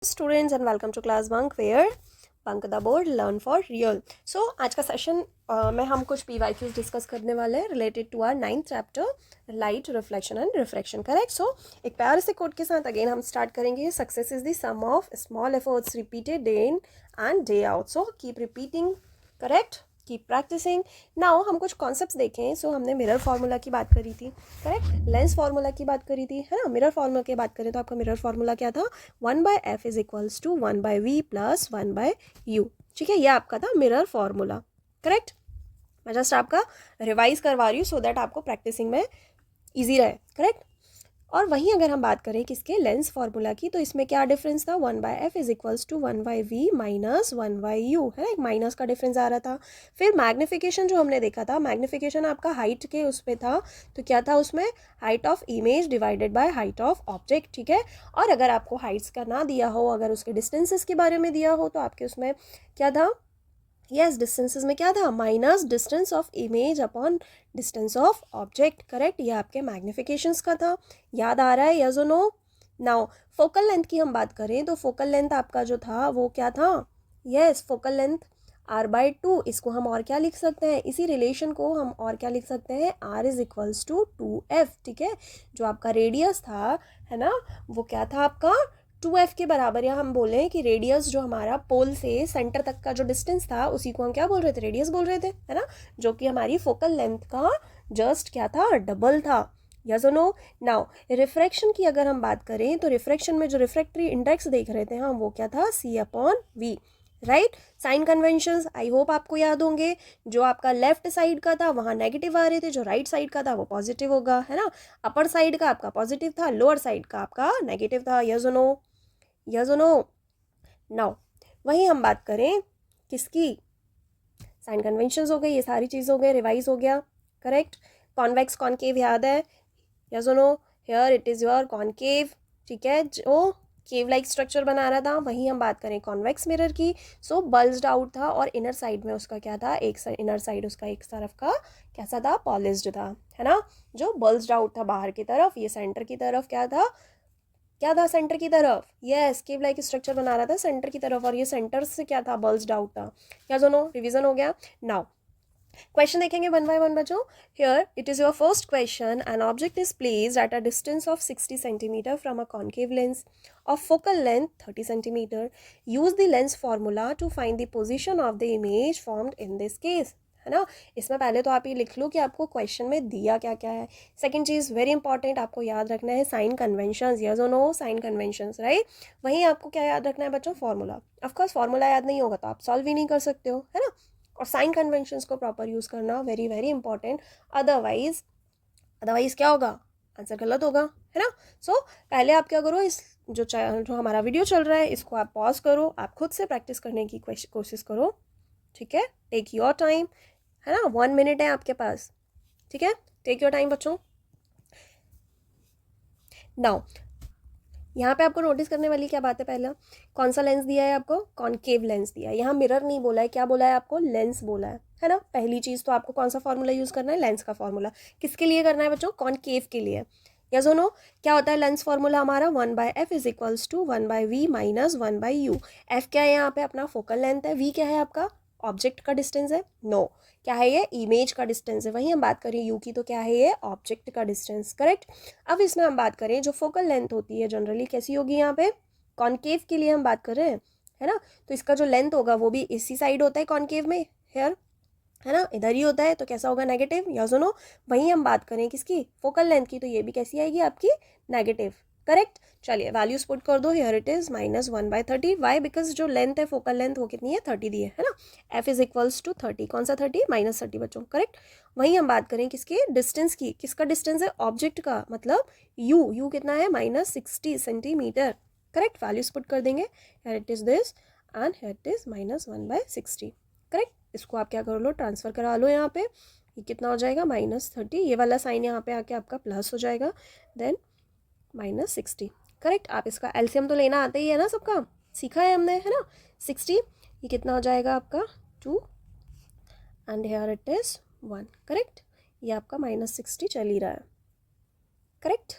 Students and welcome to class bunk where bunk the board learn for real. So आज का session में हम कुछ PYQs डिस्कस करने वाले हैं related to our 9th chapter light reflection and refraction. Correct. So एक प्यारे से कोड के साथ अगेन हम स्टार्ट करेंगे। Success is the sum of small efforts repeated day in and day out. So keep repeating. Correct. Keep practising. Now हम कुछ concepts देखें। सो हमने मिरर फार्मूला की बात करी थी। करेक्ट। लेंस फार्मूला की बात करी थी, है ना। मिरर फार्मूला की बात करें तो आपका मिरर फार्मूला क्या था? 1/f is equals to 1/v plus 1/u। ठीक है, ये आपका था मिरर फार्मूला। करेक्ट। मैं जस्ट आपका रिवाइज करवा रही हूँ सो दैट आपको प्रैक्टिसिंग में ईजी रहे। करेक्ट। और वहीं अगर हम बात करें किसके लेंस फार्मूला की, तो इसमें क्या डिफरेंस था? 1/f is equals to 1/v minus 1/u, है ना। एक माइनस का डिफरेंस आ रहा था। फिर मैग्निफिकेशन जो हमने देखा था, मैग्निफिकेशन आपका हाइट के उस पर था। तो क्या था उसमें? Height of image divided by height of object. ठीक है। और अगर आपको हाइट्स का ना दिया हो, अगर उसके डिस्टेंसेस के बारे में दिया हो, तो आपके उसमें क्या था? यस, डिस्टेंसेस में क्या था? Minus distance of image upon distance of object. Correct. ये आपके मैग्निफिकेशंस का था। याद आ रहा है? यस और नो? नाउ फोकल लेंथ की हम बात करें तो फोकल लेंथ आपका जो था वो क्या था? Yes, focal length r/2। इसको हम और क्या लिख सकते हैं? इसी रिलेशन को हम और क्या लिख सकते हैं? r is equals to 2f। ठीक है। जो आपका रेडियस था, है ना, वो क्या था आपका? 2f के बराबर। या हम बोलें कि रेडियस जो हमारा पोल से सेंटर तक का जो डिस्टेंस था उसी को हम क्या बोल रहे थे? रेडियस बोल रहे थे, है ना। जो कि हमारी फोकल लेंथ का जस्ट क्या था? डबल था। यस और नो? नाउ रिफ्रैक्शन की अगर हम बात करें तो रिफ्रैक्शन में जो रिफ्रैक्टरी इंडेक्स देख रहे थे हम, वो क्या था? C/V। Right. Sign conventions I hope आपको याद होंगे। जो आपका लेफ्ट साइड का था वहाँ नेगेटिव आ रहे थे, जो राइट साइड का था वो पॉजिटिव होगा, है ना। अपर साइड का आपका पॉजिटिव था, लोअर साइड का आपका नेगेटिव था। यस और नो? यस और नो? नाउ वहीं हम बात करें किसकी? साइन कन्वेंशंस हो गए, ये सारी चीज़ हो गए, रिवाइज हो गया। करेक्ट। कॉन्वेक्स कॉनकेव याद है? यस और no? Here it is your concave. ठीक है, जो केव लाइक स्ट्रक्चर बना रहा था। वहीं हम बात करें कॉन्वेक्स मिरर की। सो बल्ज्ड आउट था और इनर साइड में उसका क्या था? एक इनर साइड उसका एक तरफ का कैसा था? पॉलिश्ड था, है ना। जो बल्ज्ड आउट था बाहर की तरफ, ये सेंटर की तरफ क्या था? क्या था? सेंटर की तरफ। यस, केव लाइक स्ट्रक्चर बना रहा था सेंटर की तरफ, और ये सेंटर से क्या था? बल्ज्ड आउट था। क्या दोनों रिवीजन हो गया? नाउ क्वेश्चन देखेंगे वन बाय वन बच्चों। Here it is your first question. An object is placed at a distance of 60 centimetre from a concave lens of focal length 30 centimetre. Use the lens formula to find the position of the image formed in this case, है ना। इसमें पहले तो आप ये लिख लो कि आपको क्वेश्चन में दिया क्या क्या है। सेकंड चीज़ वेरी इंपॉर्टेंट आपको याद रखना है साइन कन्वेंशंस। यस और नो? Sign conventions, right. वहीं आपको क्या याद रखना है बच्चों? फॉर्मूला। ऑफकोर्स फॉर्मूला याद नहीं होगा तो आप सॉल्व ही नहीं कर सकते हो, है ना। और साइन कन्वेंशंस को प्रॉपर यूज़ करना very very important. Otherwise otherwise क्या होगा? आंसर गलत होगा, है ना। सो पहले आप क्या करो, इस जो हमारा वीडियो चल रहा है इसको आप पॉज करो, आप खुद से प्रैक्टिस करने की कोशिश करो। ठीक है। टेक योर टाइम, है ना। 1 मिनट है आपके पास। ठीक है। टेक योर टाइम बच्चों। नाउ यहाँ पे आपको नोटिस करने वाली क्या बात है? पहला कौन सा लेंस दिया है आपको? कॉनकेव लेंस दिया है। यहाँ मिरर नहीं बोला है, क्या बोला है आपको? लेंस बोला है ना। पहली चीज़ तो आपको कौन सा फॉर्मूला यूज़ करना है? लेंस का फॉर्मूला। किसके लिए करना है बच्चों? कॉनकेव के लिए। यस और नो? क्या होता है लेंस फॉर्मूला हमारा? 1/f is equals to 1/v minus 1/u। F क्या है यहाँ पे? अपना फोकल लेंथ है। वी क्या है? आपका ऑब्जेक्ट का डिस्टेंस है। नो, क्या है ये? इमेज का डिस्टेंस है। वहीं हम बात करें यू की तो क्या है ये? ऑब्जेक्ट का डिस्टेंस। करेक्ट। अब इसमें हम बात करें जो फोकल लेंथ होती है जनरली कैसी होगी? यहाँ पे कॉनकेव के लिए हम बात कर रहे हैं, है ना। तो इसका जो लेंथ होगा वो भी इसी साइड होता है कॉनकेव में, हेयर, है ना, इधर ही होता है। तो कैसा होगा? नेगेटिव। या सुनो, वहीं हम बात करें किसकी? फोकल लेंथ की, तो ये भी कैसी आएगी आपकी? नेगेटिव। करेक्ट। चलिए वैल्यूज पुट कर दो। Here it is -1/30। Why? Because जो लेंथ है फोकल लेंथ वो कितनी है? 30 दी है ना। F is equals to 30। कौन सा 30? -30 बच्चों। करेक्ट। वहीं हम बात करें किसके? डिस्टेंस की। किसका डिस्टेंस है? ऑब्जेक्ट का, मतलब यू कितना है? -60 सेंटीमीटर। करेक्ट। वैल्यूज पुट कर देंगे। Here it is this and here it is -1/60। Correct. इसको आप क्या कर लो? ट्रांसफर करा लो। यहाँ पे ये कितना हो जाएगा? -30। ये वाला साइन यहाँ पे आके आपका प्लस हो जाएगा, देन -60। करेक्ट। आप इसका एलसीएम तो लेना आता ही है ना, सबका सीखा है हमने, है ना। 60, ये कितना हो जाएगा आपका? 2 and here it is 1। Correct. ये आपका -60 चल ही रहा है। करेक्ट।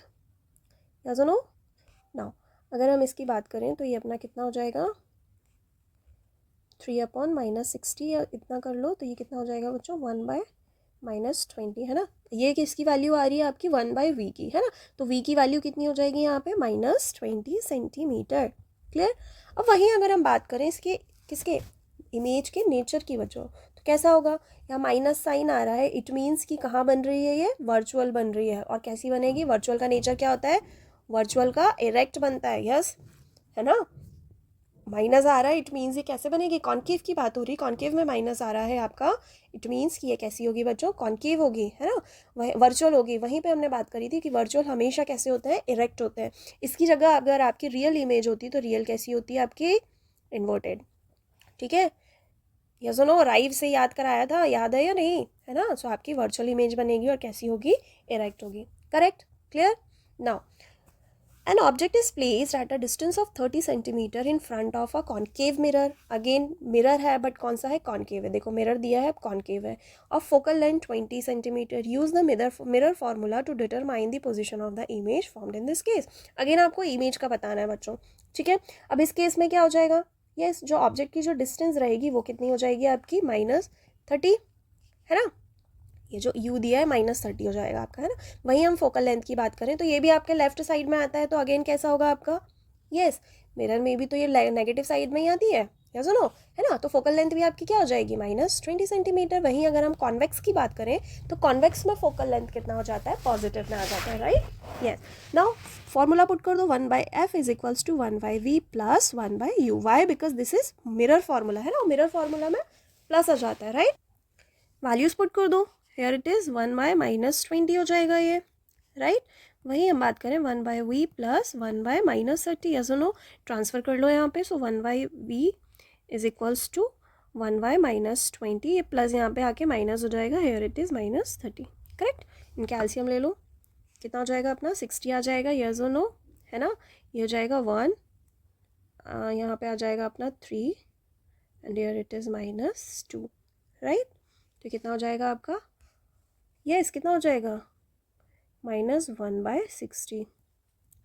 या सुनो। नाउ अगर हम इसकी बात करें तो ये अपना कितना हो जाएगा 3/-60 या इतना कर लो तो ये कितना हो जाएगा बच्चों 1/-20 है ना। ये किसकी वैल्यू आ रही है आपकी 1/v की है ना। तो v की वैल्यू कितनी हो जाएगी यहाँ पे -20 सेंटीमीटर। क्लियर। अब वहीं अगर हम बात करें इसके किसके इमेज के नेचर की बच्चों तो कैसा होगा, यहाँ माइनस साइन आ रहा है, इट मीन्स कि कहाँ बन रही है, ये वर्चुअल बन रही है। और कैसी बनेगी, वर्चुअल का नेचर क्या होता है, वर्चुअल का इरेक्ट बनता है, यस है ना। माइनस आ रहा है, इट मीन्स ये कैसे बनेगी, कॉन्केव की बात हो रही है, कॉन्केव में माइनस आ रहा है आपका, इट मीन्स कि ये कैसी होगी बच्चों, कॉन्केव होगी है ना, वह वर्चुअल होगी। वहीं पे हमने बात करी थी कि वर्चुअल हमेशा कैसे होते हैं, इरेक्ट होते हैं। इसकी जगह अगर आपकी रियल इमेज होती तो रियल कैसी होती है आपकी, इन्वर्टेड। ठीक है, या सुनो राइव से याद कराया था, याद है या नहीं, है ना। सो आपकी वर्चुअल इमेज बनेगी और कैसी होगी, इरेक्ट होगी। Correct, clear. Now an object is placed at a distance of 30 centimeter in front of a concave mirror. Again mirror है but कौन सा है, concave है। देखो mirror दिया है, concave है। Of focal length 20 centimeter. Use the mirror formula to determine the position of the image formed in this case. Again आपको image का बताना है बच्चों, ठीक है। अब इस केस में क्या हो जाएगा, yes, जो ऑब्जेक्ट की जो डिस्टेंस रहेगी वो कितनी हो जाएगी आपकी -30 है ना। ये जो u दिया है -30 हो जाएगा आपका, है ना। वहीं हम फोकल लेंथ की बात करें तो ये भी आपके लेफ्ट साइड में आता है, तो अगेन कैसा होगा आपका, यस मिरर में भी तो ये नेगेटिव साइड में ही आती है, या सुनो है ना। तो फोकल लेंथ भी आपकी क्या हो जाएगी -20 सेंटीमीटर। वहीं अगर हम कॉन्वेक्स की बात करें तो कॉन्वेक्स में फोकल लेंथ कितना हो जाता है, पॉजिटिव में आ जाता है, right. Yes, now formula put कर दो, 1/f is equals to 1/v plus 1/u। Why, because this is mirror formula है ना, मिरर फार्मूला में प्लस आ जाता है, राइट। वैल्यूज पुट कर दो, हेयर इट इज़ 1/-20 हो जाएगा ये, राइट। वही हम बात करें 1/v प्लस 1/-30, या सुनो ट्रांसफ़र कर लो यहाँ पे। सो 1/v इज इक्वल्स टू 1/-20, ये प्लस यहाँ पे आके माइनस हो जाएगा, हेयर इट इज़ -30। करेक्ट। इन कैल्शियम ले लो, कितना हो जाएगा अपना 60 आ जाएगा, यस और नो, है ना। ये हो जाएगा 1, यहाँ पे आ जाएगा अपना 3 and here it is -2, right. तो कितना हो जाएगा आपका, यस कितना हो जाएगा -1/60,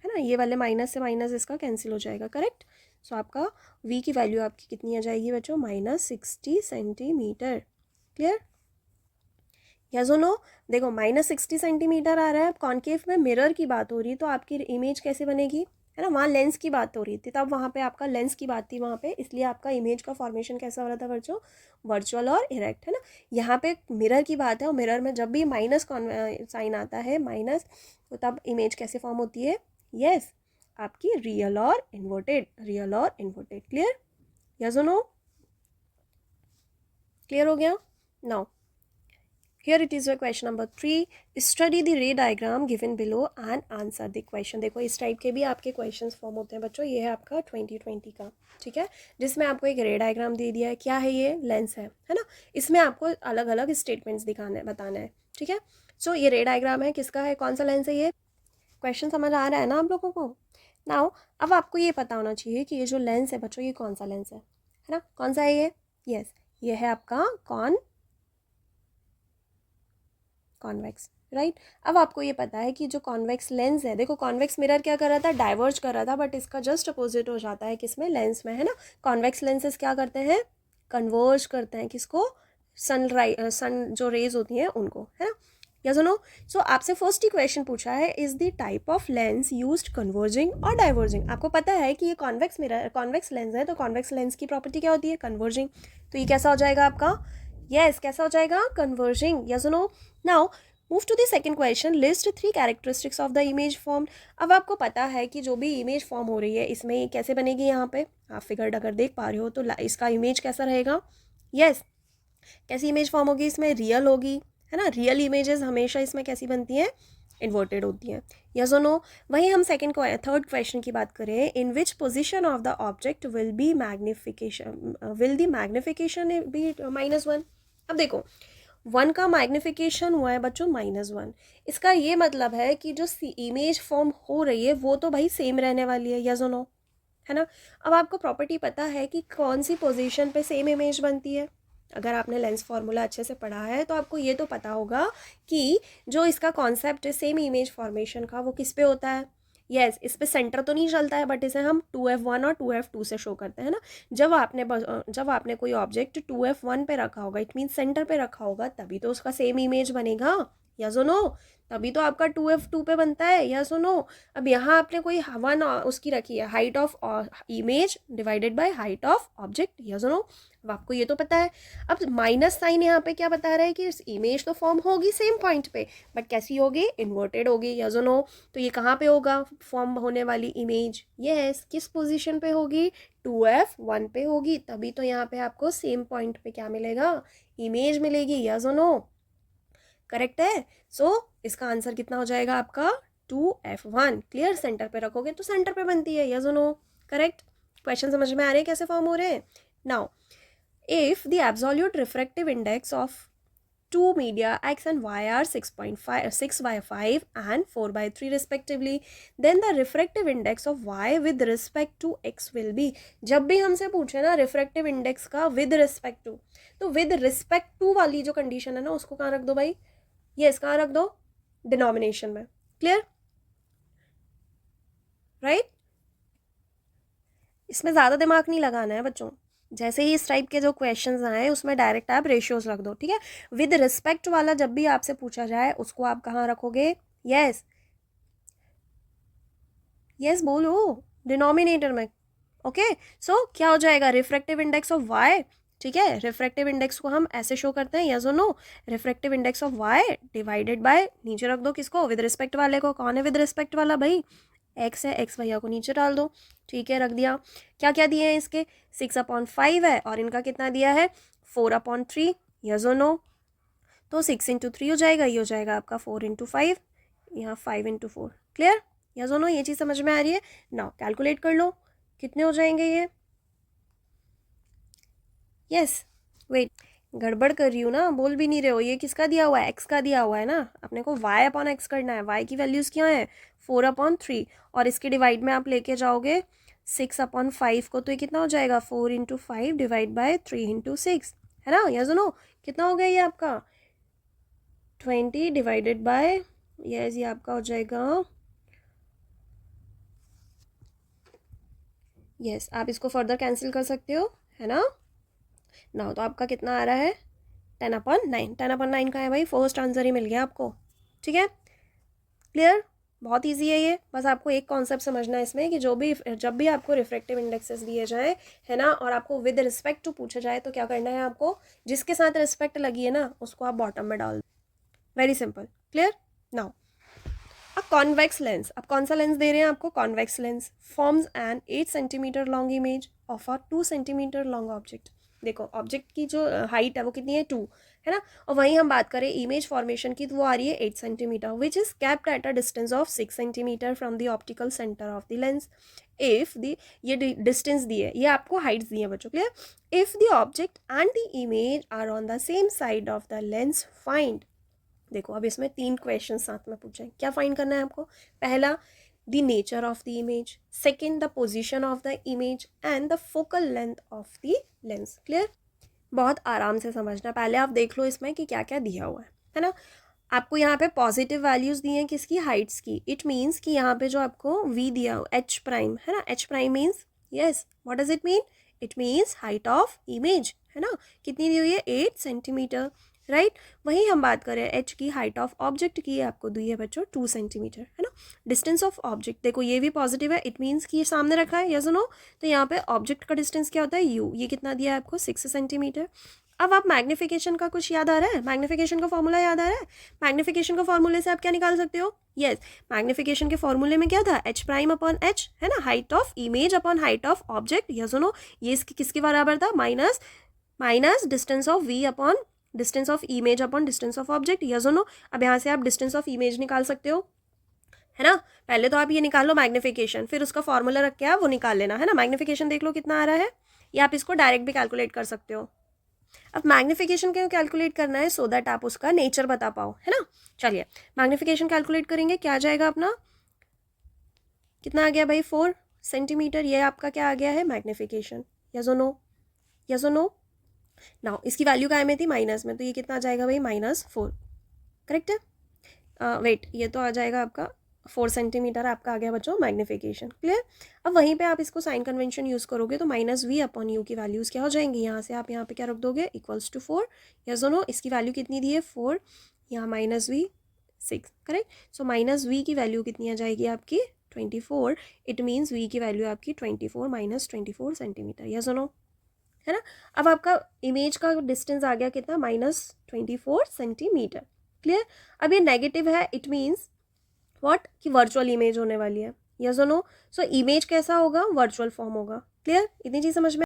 है ना। ये वाले माइनस से माइनस इसका कैंसिल हो जाएगा, करेक्ट। सो आपका v की वैल्यू आपकी कितनी आ जाएगी बच्चों, -60 सेंटीमीटर। क्लियर, यस और नो। देखो -60 सेंटीमीटर आ रहा है, कॉन्केव में मिरर की बात हो रही है तो आपकी इमेज कैसे बनेगी, है ना। वहाँ लेंस की बात हो रही थी, तब वहाँ पे आपका लेंस की बात थी वहाँ पे, इसलिए आपका इमेज का फॉर्मेशन कैसा हो रहा था बच्चों, वर्चुअल और इरेक्ट, है ना। यहाँ पे मिरर की बात है और मिरर में जब भी माइनस साइन आता है माइनस, तो तब इमेज कैसे फॉर्म होती है, यस आपकी रियल और इन्वर्टेड, रियल और इन्वर्टेड। क्लियर, यस और नो, क्लियर हो गया। Now here it is your question number 3. Study the ray diagram given below and answer the question. देखो इस टाइप के भी आपके क्वेश्चंस फॉर्म होते हैं बच्चों। ये है आपका 2020 का, ठीक है, जिसमें आपको एक रे डायग्राम दे दिया है। क्या है ये, लेंस है ना। इसमें आपको अलग अलग स्टेटमेंट्स दिखाना है, बताना है, ठीक है। सो ये रे डायग्राम है, किसका है, कौन सा लेंस है ये, क्वेश्चन समझ आ रहा है ना आप लोगों को। नाउ अब आपको ये पता होना चाहिए कि ये जो लेंस है बच्चों, ये कौन सा लेंस है ना, कौन सा है ये, यस ये है आपका कॉन्वेक्स, राइट। अब आपको ये पता है कि जो कॉन्वेक्स लेंस है, देखो कॉन्वेक्स मिरर क्या कर रहा था, डाइवर्ज कर रहा था, बट इसका जस्ट अपोजिट हो जाता है किसमें, लेंस में, है ना। कॉन्वेक्स लेंसेज क्या करते हैं, कन्वर्ज करते हैं किसको, सन जो रेज होती हैं उनको, है ना। या सुनो, सो आपसे फर्स्ट ही क्वेश्चन पूछा है, is the type of lens used converging और डाइवर्जिंग। आपको पता है कि ये कॉन्वेक्स मिरर, कॉन्वेक्स लेंस है, तो कॉन्वेक्स लेंस की प्रॉपर्टी क्या होती है, कन्वर्जिंग। तो ये कैसा हो जाएगा आपका, यस कैसा हो जाएगा, कन्वर्जिंग। या सुनो, now move to the second question, list 3 characteristics of the image form. अब आपको पता है कि जो भी इमेज फॉर्म हो रही है इसमें कैसे बनेगी, यहाँ पे आप फिगर अगर देख पा रहे हो तो इसका इमेज कैसा रहेगा, यस कैसी इमेज फॉर्म होगी इसमें, रियल होगी, है ना। रियल इमेजेस हमेशा इसमें कैसी बनती हैं, इन्वर्टेड होती हैं, यस और नो। वहीं हम थर्ड क्वेश्चन की बात करें, in which position of the object will the magnification be -1। अब देखो 1 का मैग्निफिकेशन हुआ है बच्चों -1, इसका ये मतलब है कि जो इमेज फॉर्म हो रही है वो तो भाई सेम रहने वाली है, यस और नो, है ना। अब आपको प्रॉपर्टी पता है कि कौन सी पोजीशन पे सेम इमेज बनती है। अगर आपने लेंस फार्मूला अच्छे से पढ़ा है तो आपको ये तो पता होगा कि जो इसका कॉन्सेप्ट है सेम इमेज फॉर्मेशन का, वो किस पे होता है, यस, इस पे सेंटर तो नहीं चलता है, बट इसे हम 2F1 और 2F2 से शो करते हैं ना। जब आपने कोई ऑब्जेक्ट 2F1 पे रखा होगा, इट मीन सेंटर पे रखा होगा, तभी तो उसका सेम इमेज बनेगा, या सुनो, तभी तो आपका 2F2 पे बनता है, या सुनो। अब यहाँ आपने कोई वन उसकी रखी है, height of image divided by height of object, या सुनो। अब आपको ये तो पता है। अब माइनस साइन यहाँ पे क्या बता रहा है कि इमेज तो फॉर्म होगी सेम पॉइंट पे, बट कैसी होगी, इन्वर्टेड होगी, या सुनो। तो ये कहाँ पे होगा फॉर्म होने वाली इमेज, यस, किस पोजीशन पे होगी, 2F1 पे होगी, तभी तो यहाँ पे आपको सेम पॉइंट पे क्या मिलेगा, इमेज मिलेगी, या सुनो। करेक्ट है। सो इसका आंसर कितना हो जाएगा आपका 2F1। क्लियर, सेंटर पे रखोगे तो सेंटर पे बनती है, या सुनो। करेक्ट। क्वेश्चन समझ में आ रहे हैं कैसे फॉर्म हो रहे हैं। Now if the absolute refractive index of two media x and y are 6.5 6/5 and 4/3 respectively, then the refractive index of y with respect to x will be। जब भी हमसे पूछे ना रिफ्रैक्टिव इंडेक्स का विद रिस्पेक्ट टू, तो with respect to वाली जो condition है ना, उसको कहाँ रख दो भाई, यस, कहाँ रख दो, डिनोमिनेशन में। Clear, right. इसमें ज़्यादा दिमाग नहीं लगाना है बच्चों, जैसे ही इस टाइप के जो क्वेश्चंस आए उसमें डायरेक्ट आप रेशियोज रख दो, ठीक है। विद रिस्पेक्ट वाला जब भी आपसे पूछा जाए उसको आप कहाँ रखोगे, यस, यस बोलो, डिनोमिनेटर में। ओके, सो क्या हो जाएगा, रिफ्रैक्टिव इंडेक्स ऑफ वाई, ठीक है। रिफ्रैक्टिव इंडेक्स को हम ऐसे शो करते हैं, यस और no, refractive index of y divided by, नीचे रख दो किसको, विद रिस्पेक्ट वाले को। कौन है विद रिस्पेक्ट वाला भाई, एक्स है, एक्स भैया को नीचे डाल दो, ठीक है, रख दिया। क्या क्या दिए हैं इसके, 6/5 है, और इनका कितना दिया है, 4/3, यस और नो। तो 6 × 3 हो जाएगा, ये हो जाएगा आपका 4 × 5, यहाँ 5 × 4। क्लियर, यस और नो, ये चीज़ समझ में आ रही है। नाउ कैलकुलेट कर लो कितने हो जाएंगे ये, यस, वेट, गड़बड़ कर रही हूँ ना, बोल भी नहीं रहे हो। ये किसका दिया हुआ है, एक्स का दिया हुआ है ना, अपने को y/x करना है। y की वैल्यूज़ क्या है, 4/3, और इसके डिवाइड में आप लेके जाओगे 6/5 को, तो ये कितना हो जाएगा, 4 × 5 डिवाइड बाय 3 × 6, है ना, या सुनो, कितना हो गया ये आपका 20 डिवाइडेड बाय, यस, ये आपका हो जाएगा, यस, आप इसको फर्दर कैंसिल कर सकते हो, है ना। ना तो आपका कितना आ रहा है, 10/9। 10/9 का है भाई, फर्स्ट आंसर ही मिल गया आपको, ठीक है। क्लियर, बहुत इजी है ये। बस आपको एक कॉन्सेप्ट समझना है इसमें कि जब भी आपको रिफ्रैक्टिव इंडेक्सेस दिए जाए, है ना, और आपको विद रिस्पेक्ट टू पूछा जाए, तो क्या करना है आपको, जिसके साथ रिस्पेक्ट लगी है ना उसको आप बॉटम में डाल दो, वेरी सिंपल। क्लियर। नाउ अ कॉन्वेक्स लेंस, अब कौन सा लेंस दे रहे हैं आपको, convex lens forms an 8 centimetre long image of a 2 centimetre long object. देखो ऑब्जेक्ट की जो हाइट है वो कितनी है, 2, है ना, और वहीं हम बात करें इमेज फॉर्मेशन की, तो वो आ रही है 8 centimetre, which is kept at a distance of 6 centimetre from the optical centre of the lens. If the, ये डिस्टेंस दी है, ये आपको हाइट्स दी है बच्चों, clear. If the object and the image are on the same side of the lens, find. देखो अब इसमें 3 क्वेश्चन साथ में पूछे, क्या फाइंड करना है आपको, पहला the nature of the image, second the position of the image, and the focal length of the lens. Clear, बहुत आराम से समझना, पहले आप देख लो इसमें कि क्या क्या दिया हुआ है ना। आपको यहाँ पे पॉजिटिव वैल्यूज़ दी हैं किसकी, हाइट्स की। इट मीन्स कि यहाँ पे जो आपको v दिया एच प्राइम है ना, H prime means, yes, what does it mean, it means height of image, है ना, कितनी दी हुई है, 8 सेंटीमीटर, राइट। वहीं हम बात करें एच की, हाइट ऑफ ऑब्जेक्ट की आपको दी है बच्चों 2 सेंटीमीटर, है ना। डिस्टेंस ऑफ ऑब्जेक्ट, देखो ये भी पॉजिटिव है, इट मीन्स कि ये सामने रखा है, यस और नो, तो यहाँ पे ऑब्जेक्ट का डिस्टेंस क्या होता है, u, ये कितना दिया है आपको, 6 सेंटीमीटर। अब आप मैग्निफिकेशन का कुछ याद आ रहा है, मैग्निफिकेशन का फॉर्मूला याद आ रहा है, मैग्निफिकेशन का फॉर्मूले से आप क्या निकाल सकते हो, यस, मैग्निफिकेशन के फॉर्मूले में क्या था, एच प्राइम अपॉन एच, है ना, height of image upon height of object, yes और नो, ये किसके बराबर था, minus distance of v upon distance of image upon distance of object, yes और नो। अब यहाँ से आप डिस्टेंस ऑफ इमेज निकाल सकते हो, है ना। पहले तो आप ये निकाल लो मैग्निफिकेशन, फिर उसका फॉर्मूला रख के आप वो निकाल लेना, है ना। मैग्निफिकेशन देख लो कितना आ रहा है, या आप इसको डायरेक्ट भी कैलकुलेट कर सकते हो। अब मैग्निफिकेशन क्यों कैलकुलेट करना है, सो दैट आप उसका नेचर बता पाओ, है ना। चलिए मैग्निफिकेशन कैलकुलेट करेंगे, क्या आ जाएगा अपना, कितना आ गया भाई, 4 सेंटीमीटर, ये आपका क्या आ गया है मैग्निफिकेशन, यस और नो, यस और नो। नाउ इसकी वैल्यू काय में थी, माइनस में, तो ये कितना आ जाएगा भाई, -4, करेक्ट है। वेट, ये तो आ जाएगा आपका, 4 सेंटीमीटर आपका आ गया बच्चों मैग्नीफिकेशन। क्लियर। अब वहीं पे आप इसको साइन कन्वेंशन यूज़ करोगे तो माइनस वी अपॉन यू की वैल्यूज़ क्या हो जाएंगी, यहाँ से आप यहाँ पे क्या रख दोगे, इक्वल्स टू 4। यस और नो, इसकी वैल्यू कितनी दी है 4, यहाँ minus v 6। Correct. So minus v की वैल्यू कितनी आ जाएगी आपकी 24। इट मीन्स वी की वैल्यू आपकी 24 माइनस 24 सेंटीमीटर। यस और नो, है ना। अब आपका इमेज का डिस्टेंस आ गया कितना, -24 सेंटीमीटर। क्लियर। अब ये नेगेटिव है, इट मीन्स व्हाट कि वर्चुअल इमेज होने वाली है। यस और नो। सो इमेज कैसा होगा, वर्चुअल फॉर्म होगा। क्लियर, इतनी चीज समझ में।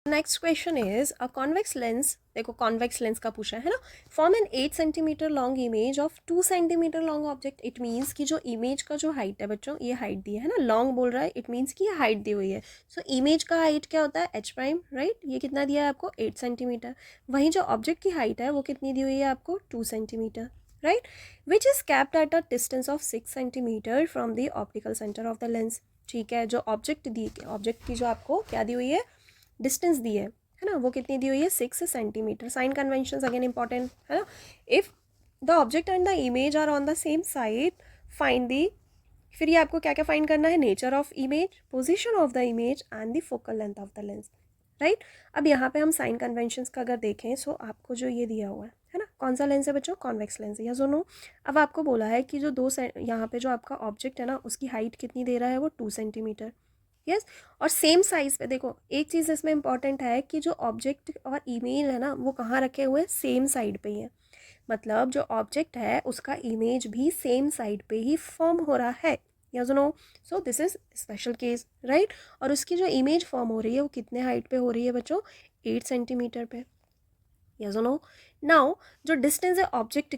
Next question is a convex lens, देखो कॉन्वेक्स लेंस का पूछा है ना, form an 8 centimetre long image of 2 centimetre long object. It means कि जो इमेज का जो हाइट है बच्चों, ये हाइट दी है ना, लॉन्ग बोल रहा है, इट मीन्स कि ये हाइट दी हुई है। सो इमेज का हाइट क्या होता है, एच प्राइम, राइट। ये कितना दिया है आपको 8 सेंटीमीटर। वहीं जो ऑब्जेक्ट की हाइट है वो कितनी दी हुई है आपको 2 centimetre, right, which is capped eight a distance of 6 centimetre from the optical centre of the lens. ठीक है, जो ऑब्जेक्ट की जो आपको क्या दी हुई है, डिस्टेंस दी है ना, वो कितनी दी हुई है 6 centimetre. Sign convention again important है ना। If the object and the image are on the same side, find the, फिर ये आपको क्या क्या फाइंड करना है, nature of image, position of the image and the focal length of the lens, right. अब यहाँ पे हम साइन कन्वेंशंस का अगर देखें, सो आपको जो ये दिया हुआ है ना, कौन सा लेंस है बच्चों, कॉन्वेक्स लेंस है, या नो। अब आपको बोला है कि जो यहाँ पे जो आपका ऑब्जेक्ट है ना, उसकी हाइट कितनी दे रहा है, वो 2 सेंटीमीटर। यस, और सेम साइज पे देखो, एक चीज़ इसमें इंपॉर्टेंट है कि जो ऑब्जेक्ट और इमेज है ना, वो कहाँ रखे हुए हैं, सेम साइड पे ही है। मतलब जो ऑब्जेक्ट है उसका इमेज भी सेम साइड पे ही फॉर्म हो रहा है। Yes no. So this is special case, right. और उसकी जो इमेज फॉर्म हो रही है वो कितने हाइट पे हो रही है बच्चों, 8 सेंटीमीटर पे। Yes no. नाउ जो डिस्टेंस है ऑब्जेक्ट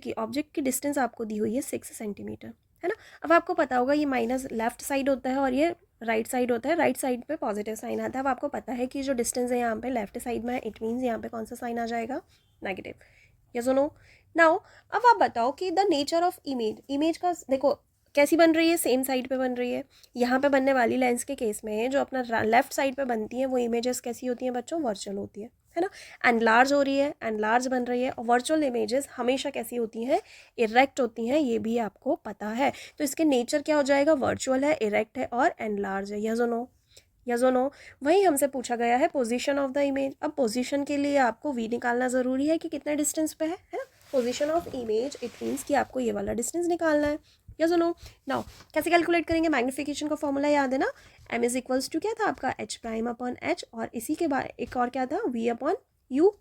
की डिस्टेंस आपको दी हुई है 6 सेंटीमीटर, है ना। अब आपको पता होगा ये माइनस लेफ्ट साइड होता है और ये राइट साइड होता है, राइट साइड पे पॉजिटिव साइन आता है। अब आपको पता है कि जो डिस्टेंस है यहाँ पे लेफ्ट साइड में है, इट मीन्स यहाँ पे कौन सा साइन आ जाएगा, नेगेटिव। यस और नो। नाउ अब आप बताओ कि द नेचर ऑफ इमेज का देखो कैसी बन रही है, सेम साइड पे बन रही है। यहाँ पे बनने वाली लेंस के केस में जो अपना लेफ्ट साइड पे बनती है वो इमेजेस कैसी होती हैं बच्चों, वर्चुअल होती है ना। एंड लार्ज हो रही है, एंड लार्ज बन रही है। और वर्चुअल इमेजेस हमेशा कैसी होती हैं, इरेक्ट होती हैं, ये भी आपको पता है। तो इसके नेचर क्या हो जाएगा, वर्चुअल है, इरेक्ट है और एंड लार्ज है। यस और नो, यस और नो। वहीं हमसे पूछा गया है पोजीशन ऑफ द इमेज। अब पोजीशन के लिए आपको वी निकालना ज़रूरी है कि कितने डिस्टेंस पे है ना। Position of image it means कि आपको ये वाला डिस्टेंस निकालना है। यस और नो। नाउ कैसे कैलकुलेट करेंगे, मैग्नीफिकेशन का फॉर्मूला याद है ना, एम इज इक्वल्स टू क्या था आपका, एच प्राइम अपॉन एच, और इसी के बाद एक और क्या था, वी अपॉन यू।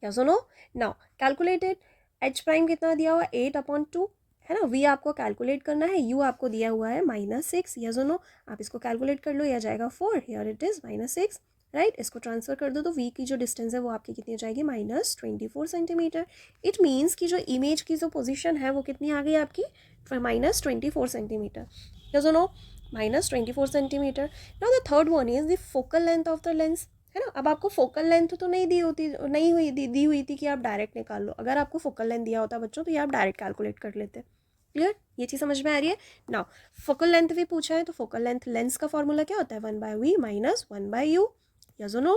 यस और no. Now calculated, h prime कितना दिया हुआ, 8/2, है ना। वी आपको कैलकुलेट करना है, यू आपको दिया हुआ है -6। यस और नो, आप इसको कैलकुलेट कर लो, यह जाएगा 4, हियर इट इज़ -6, राइट। इसको ट्रांसफर कर दो तो वी की जो डिस्टेंस है वो आपकी कितनी हो जाएगी, -24 सेंटीमीटर। इट मीन्स कि जो इमेज की जो पोजीशन है वो कितनी आ गई आपकी, -24 सेंटीमीटर। यस और no, -24 centimetre. Now the third one is the focal length of the lens, है ना। अब आपको फोकल लेंथ तो नहीं दी हुई थी कि आप डायरेक्ट निकाल लो। अगर आपको फोकल लेंथ दिया होता बच्चों तो ये आप डायरेक्ट कैलकुलेट कर लेते। क्लियर, ये चीज़ समझ में आ रही है। नाउ फोकल लेंथ भी पूछा है तो फोकल लेंथ लेंस का फॉर्मूला क्या होता है, 1/v माइनस 1/u। यस और नो,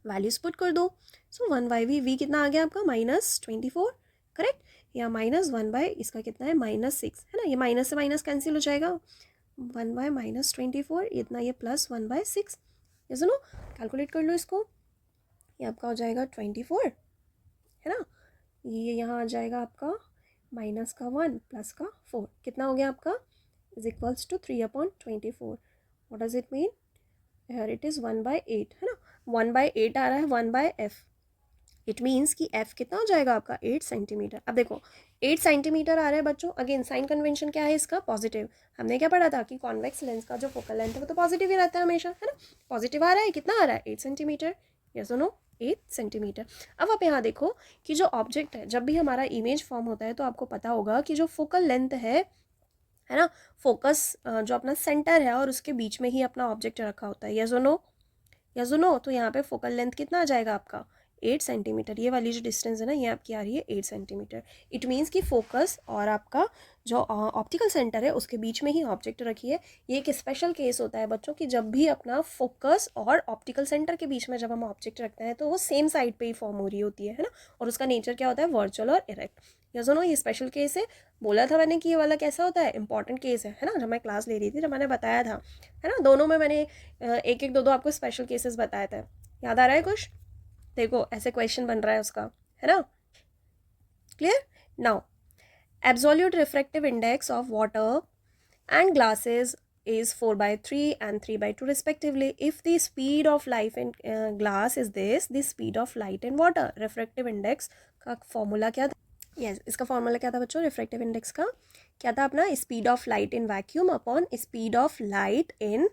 वैल्यूज पुट कर दो। सो 1/v, वी कितना आ गया आपका -24, करेक्ट। या -1/, इसका कितना है -6, है ना। ये माइनस से माइनस कैंसिल हो जाएगा, 1/-24 इतना, ये +1/6। यस नो, कैलकुलेट कर लो इसको, ये आपका हो जाएगा 24, है ना। ये यहाँ आ जाएगा आपका -1 +4, कितना हो गया आपका, is equals to 3/24। What does it mean, here it is 1/8, है ना। 1/8 आ रहा है 1/f, इट मीन्स कि f कितना हो जाएगा आपका 8 सेंटीमीटर। अब देखो 8 सेंटीमीटर आ रहा है बच्चों, अगेन साइन कन्वेंशन क्या है इसका, पॉजिटिव। हमने क्या पढ़ा था कि कॉन्वेक्स लेंस का जो फोकल लेंथ है वो तो पॉजिटिव ही रहता है हमेशा, है ना। पॉजिटिव आ रहा है, कितना आ रहा है 8 सेंटीमीटर। यस और नो, 8 सेंटीमीटर। अब आप यहाँ देखो कि जो ऑब्जेक्ट है, जब भी हमारा इमेज फॉर्म होता है तो आपको पता होगा कि जो फोकल लेंथ है ना, फोकस जो अपना सेंटर है और उसके बीच में ही अपना ऑब्जेक्ट रखा होता है। यस और नो, यस और नो। तो यहाँ पे फोकल लेंथ कितना आ जाएगा आपका 8 सेंटीमीटर। ये वाली जो डिस्टेंस है ना, ये आपकी आ रही है 8 सेंटीमीटर। इट मीन्स कि फोकस और आपका जो ऑप्टिकल सेंटर है उसके बीच में ही ऑब्जेक्ट रखिए। ये एक स्पेशल केस होता है बच्चों कि जब भी अपना फोकस और ऑप्टिकल सेंटर के बीच में जब हम ऑब्जेक्ट रखते हैं तो वो सेम साइड पे ही फॉर्म हो रही होती है ना। और उसका नेचर क्या होता है, वर्चुअल और इरेक्ट। या सुनो, ये स्पेशल केस है। बोला था मैंने कि ये वाला कैसा होता है, इंपॉर्टेंट केस है ना, जब मैं क्लास ले रही थी जब मैंने बताया था, है ना, दोनों में मैंने एक एक दो दो आपको स्पेशल केसेस बताए थे। याद आ रहा है कुछ? देखो ऐसे क्वेश्चन बन रहा है उसका, है ना। Clear? Now absolute refractive index of water and glasses is 4/3 and 3/2 respectively. If the speed of light in glass is this, the speed of light in water. Refractive index का फॉर्मूला क्या था? Yes, इसका formula क्या था बच्चों? Refractive index का क्या था अपना? Speed of light in vacuum upon speed of light in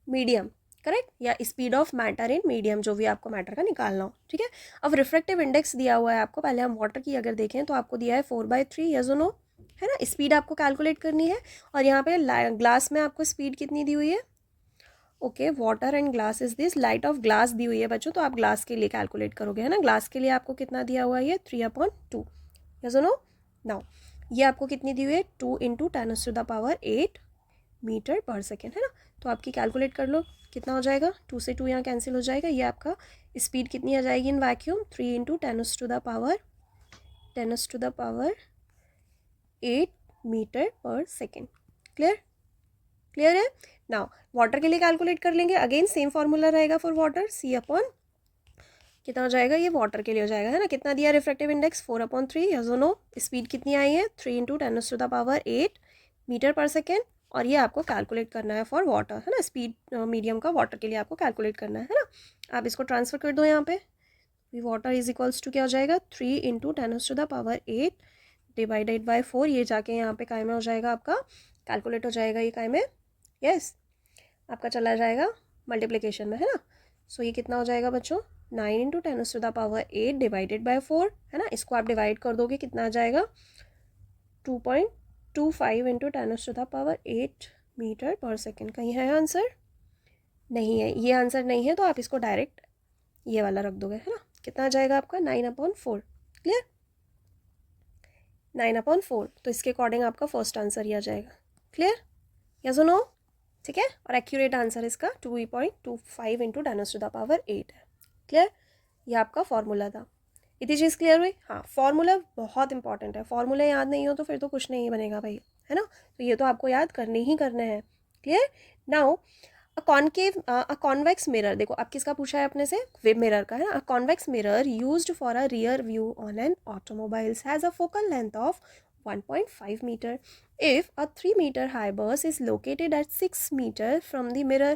medium, correct, या speed of matter in medium, जो भी आपको मैटर का निकालना हो, ठीक है। अब रिफ्रैक्टिव इंडेक्स दिया हुआ है आपको, पहले हम वाटर की अगर देखें तो आपको दिया है 4/3, यस और नो, है ना। स्पीड आपको कैलकुलेट करनी है, और यहाँ पे ग्लास में आपको स्पीड कितनी दी हुई है? Okay, water and glass is this, light of glass दी हुई है बच्चों, तो आप ग्लास के लिए कैलकुलेट करोगे, है ना। ग्लास के लिए आपको कितना दिया हुआ है? 3/2, यस और नो। नाउ ये आपको कितनी दी हुई है? 2 × 10⁸ मीटर पर सेकेंड, है ना। तो आपकी कैलकुलेट कर लो कितना हो जाएगा, 2 से 2 यहाँ कैंसिल हो जाएगा। ये आपका स्पीड कितनी आ जाएगी in vacuum? 3 × 10⁸ metre per second. Clear? Clear है? नाउ वाटर के लिए कैलकुलेट कर लेंगे, अगेन सेम फॉर्मूला रहेगा फॉर वाटर, C अपॉन कितना हो जाएगा? ये वाटर के लिए हो जाएगा, है ना। कितना दिया रिफ्रैक्टिव इंडेक्स? 4/3, यस और नो। स्पीड कितनी आई है? 3 × 10⁸ मीटर पर सेकेंड, और ये आपको कैलकुलेट करना है फॉर वाटर, है ना। स्पीड मीडियम का वाटर के लिए आपको कैलकुलेट करना है ना। आप इसको ट्रांसफर कर दो यहाँ पे, वाटर इज इक्वल्स टू क्या हो जाएगा? 3 × 10⁸ डिवाइडेड बाय 4, ये जाके यहाँ पे काय में हो जाएगा आपका, कैलकुलेट हो जाएगा ये काय में, यस, आपका चला जाएगा मल्टीप्लिकेशन में, है ना। सो ये कितना हो जाएगा बच्चों? 9 × 10⁸ डिवाइडेड बाय 4, है ना। इसको आप डिवाइड कर दोगे, कितना आ जाएगा? 2.25 × 10⁸ मीटर पर सेकेंड। कहीं है आंसर? नहीं है, ये आंसर नहीं है, तो आप इसको डायरेक्ट ये वाला रख दोगे, है ना। कितना आ जाएगा आपका? 9/4। क्लियर? 9/4, तो इसके अकॉर्डिंग आपका फर्स्ट आंसर ही आ जाएगा। क्लियर? यस और नो? ठीक है, और एक्यूरेट आंसर इसका 2.25 × 10⁸ है। क्लियर? ये आपका फॉर्मूला था। इतनी चीज़ क्लियर हुई? हाँ, फॉर्मूला बहुत इंपॉर्टेंट है, फॉर्मूला याद नहीं हो तो फिर तो कुछ नहीं बनेगा भाई, है ना। तो ये तो आपको याद करने ही करने हैं। क्लियर? नाउ अ कॉन्वेक्स मिरर, देखो अब किसका पूछा है अपने से? वेब मिरर का, है ना। अ convex mirror used for a rear view on an automobiles has a focal length of 1.5 meter. If a 3 meter high bus is located at 6 meter from the mirror,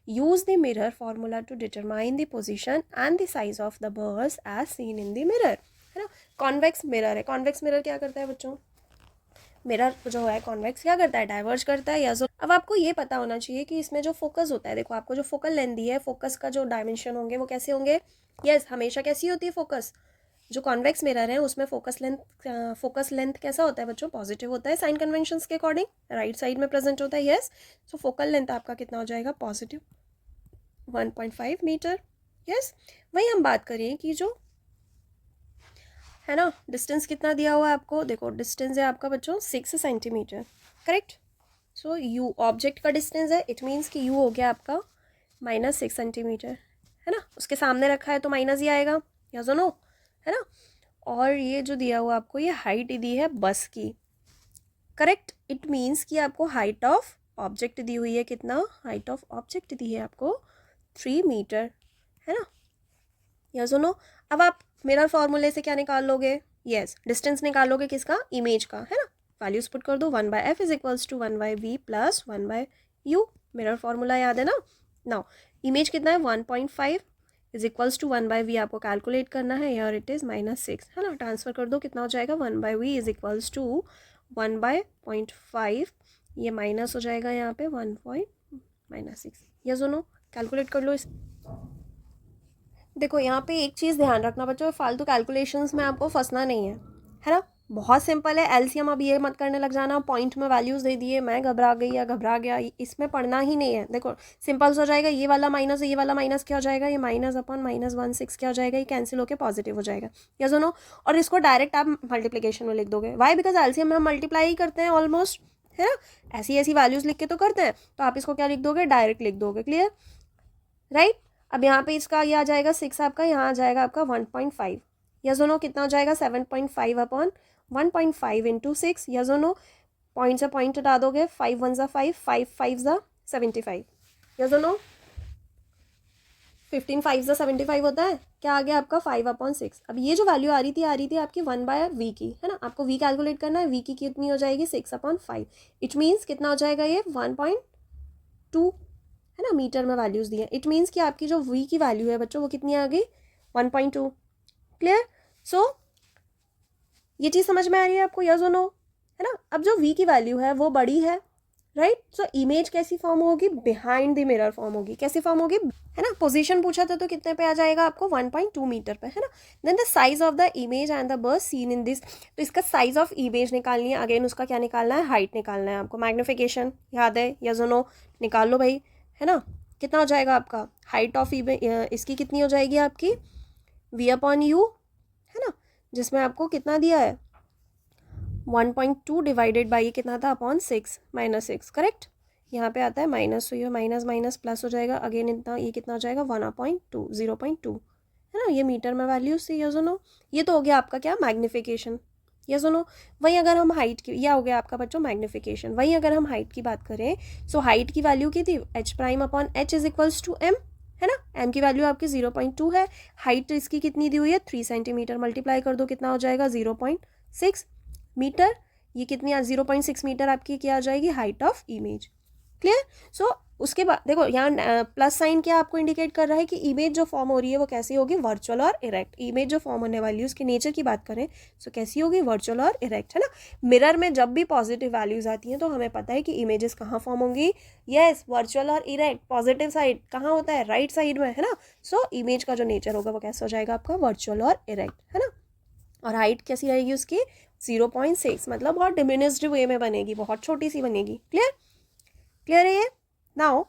use the mirror formula to determine the position and the size of the bus as seen in the mirror, है ना। Convex mirror है, convex mirror क्या करता है बच्चों? Mirror जो है convex क्या करता है? डाइवर्ज करता है, या जो अब आपको ये पता होना चाहिए कि इसमें जो फोकस होता है, देखो आपको जो फोकल लेंथ दी है, फोकस का जो डायमेंशन होंगे वो कैसे होंगे? यस, हमेशा कैसी होती है फोकस? जो कॉन्वेक्स मिरर है उसमें फोकस लेंथ कैसा होता है बच्चों? पॉजिटिव होता है, साइन कन्वेंशंस के अकॉर्डिंग राइट साइड में प्रेजेंट होता है, यस। सो फोकल लेंथ आपका कितना हो जाएगा? Positive 1.5 metre, yes. वही हम बात करें कि जो है ना, डिस्टेंस कितना दिया हुआ है आपको? देखो डिस्टेंस है आपका बच्चों 6 centimetre, correct. So you object का डिस्टेंस है, इट मीन्स कि यू हो गया आपका -6 सेंटीमीटर, है ना। उसके सामने रखा है तो माइनस ही आएगा, या जो नो, है ना। और ये जो दिया हुआ आपको, ये हाइट दी है बस की, करेक्ट। इट मीन्स कि आपको हाइट ऑफ ऑब्जेक्ट दी हुई है, कितना? हाइट ऑफ ऑब्जेक्ट दी है आपको 3 मीटर, है ना, या सुनो। अब आप मिरर फॉर्मूले से क्या निकाल लोगे? यस, डिस्टेंस निकालोगे किसका? इमेज का, है ना। वैल्यूज पुट कर दो, 1/f is equals to 1/v plus 1/u। Mirror formula याद है ना। नाउ इमेज कितना है? 1.5 इज इक्वल्स टू 1/v आपको कैलकुलेट करना है, यार इट इज़ -6, है ना। ट्रांसफर कर दो, कितना हो जाएगा? 1/v इज इक्वल्स टू 1/0.5, ये माइनस हो जाएगा यहाँ पे 1.6, या सुनो कैलकुलेट कर लो इस। देखो यहाँ पे एक चीज़ ध्यान रखना बच्चों, फालतू कैलकुलेशंस में आपको फंसना नहीं है ना। बहुत सिंपल है, एलसीएम अब ये मत करने लग जाना, पॉइंट में वैल्यूज़ दे दिए, मैं घबरा गई या घबरा गया, इसमें पढ़ना ही नहीं है। देखो सिंपल हो जाएगा, ये वाला माइनस ये वाला माइनस क्या हो जाएगा? ये -/-1/6 क्या हो जाएगा? ये कैंसिल होकर पॉजिटिव हो जाएगा, या सुनो। और इसको डायरेक्ट आप मल्टीप्लीकेशन में लिख दोगे, वाई? बिकॉज एलसीएम में हम मल्टीप्लाई ही करते हैं ऑलमोस्ट, है ना। ऐसी ऐसी वैल्यूज़ लिख के तो करते हैं, तो आप इसको क्या लिख दोगे? डायरेक्ट लिख दोगे। क्लियर? राइट। अब यहाँ पे इसका ये आ जाएगा 6, आपका यहाँ आ जाएगा आपका 1.5, यस और नो, कितना हो जाएगा 7.5 अपॉन 1.5 इंटू 6, यस और नो, पॉइंट से पॉइंट हटा दोगे, 5 1 ज़ा 5, 5 5 ज़ा 75, यस और नो, 15 5 ज़ा 75 होता है, क्या आ गया आपका 5/6। अब ये जो वैल्यू आ रही थी आपकी 1/v की, है ना, आपको v कैलकुलेट करना है, v की कितनी हो जाएगी 6/5, इट मीन्स कितना हो जाएगा ये 1.2, है ना, मीटर में वैल्यूज़ दी है, इट मीन्स कि आपकी जो v की वैल्यू है बच्चों वो कितनी आ गई 1.2। क्लियर? सो ये चीज़ समझ में आ रही है आपको, यस और नो, है ना। अब जो v की वैल्यू है वो बड़ी है, राइट, सो इमेज कैसी फॉर्म होगी, बिहाइंड द मिरर फॉर्म होगी, कैसी फॉर्म होगी, है ना। पोजीशन पूछा था तो कितने पे आ जाएगा आपको 1.2 मीटर पे, है ना। Then the size of the image and the bird seen in this, तो इसका साइज ऑफ इमेज निकालनी है, अगेन उसका क्या निकालना है, हाइट निकालना है आपको, मैग्निफिकेशन याद है, यस और नो, निकाल लो भाई, है ना। कितना हो जाएगा आपका हाइट ऑफ इमेज, इसकी कितनी हो जाएगी आपकी v/u, है ना, जिसमें आपको कितना दिया है 1.2 डिवाइडेड बाई कितना था अपॉन 6 -6, करेक्ट। यहाँ पे आता है माइनस, तो ये माइनस माइनस प्लस हो जाएगा, अगेन इतना, ये कितना हो जाएगा 1/2, 0.2, है ना, ये मीटर में वैल्यू से, यस और नो। ये तो हो गया आपका क्या मैग्निफिकेशन, यस और नो। वहीं अगर हम हाइट की, यह हो गया आपका बच्चों मैग्निफिकेशन, वहीं अगर हम हाइट की बात करें, सो हाइट की वैल्यू की थी h'/h is equals to m, है ना, m की वैल्यू आपकी 0.2 है, हाइट इसकी कितनी दी हुई है 3 सेंटीमीटर, मल्टीप्लाई कर दो कितना हो जाएगा 0.6 मीटर, ये कितनी 0.6 मीटर आपकी क्या आ जाएगी हाइट ऑफ इमेज। क्लियर? सो उसके बाद देखो यहाँ प्लस साइन क्या आपको इंडिकेट कर रहा है कि इमेज जो फॉर्म हो रही है वो कैसी होगी, वर्चुअल और इरेक्ट। इमेज जो फॉर्म होने वाली है उसके नेचर की बात करें सो कैसी होगी, वर्चुअल और इरेक्ट, है ना। मिरर में जब भी पॉजिटिव वैल्यूज आती हैं तो हमें पता है कि इमेजेस कहाँ फॉर्म होंगी, यस, वर्चुअल और इरेक्ट। पॉजिटिव साइड कहाँ होता है, राइट साइड में, है ना। सो इमेज का जो नेचर होगा वो कैसा हो जाएगा आपका वर्चुअल और इरेक्ट, है ना। और हाइट कैसी रहेगी उसकी 0.6, मतलब बहुत डिमिनिस्ड वे में बनेगी, बहुत छोटी सी बनेगी। क्लियर? क्लियर है ये? Now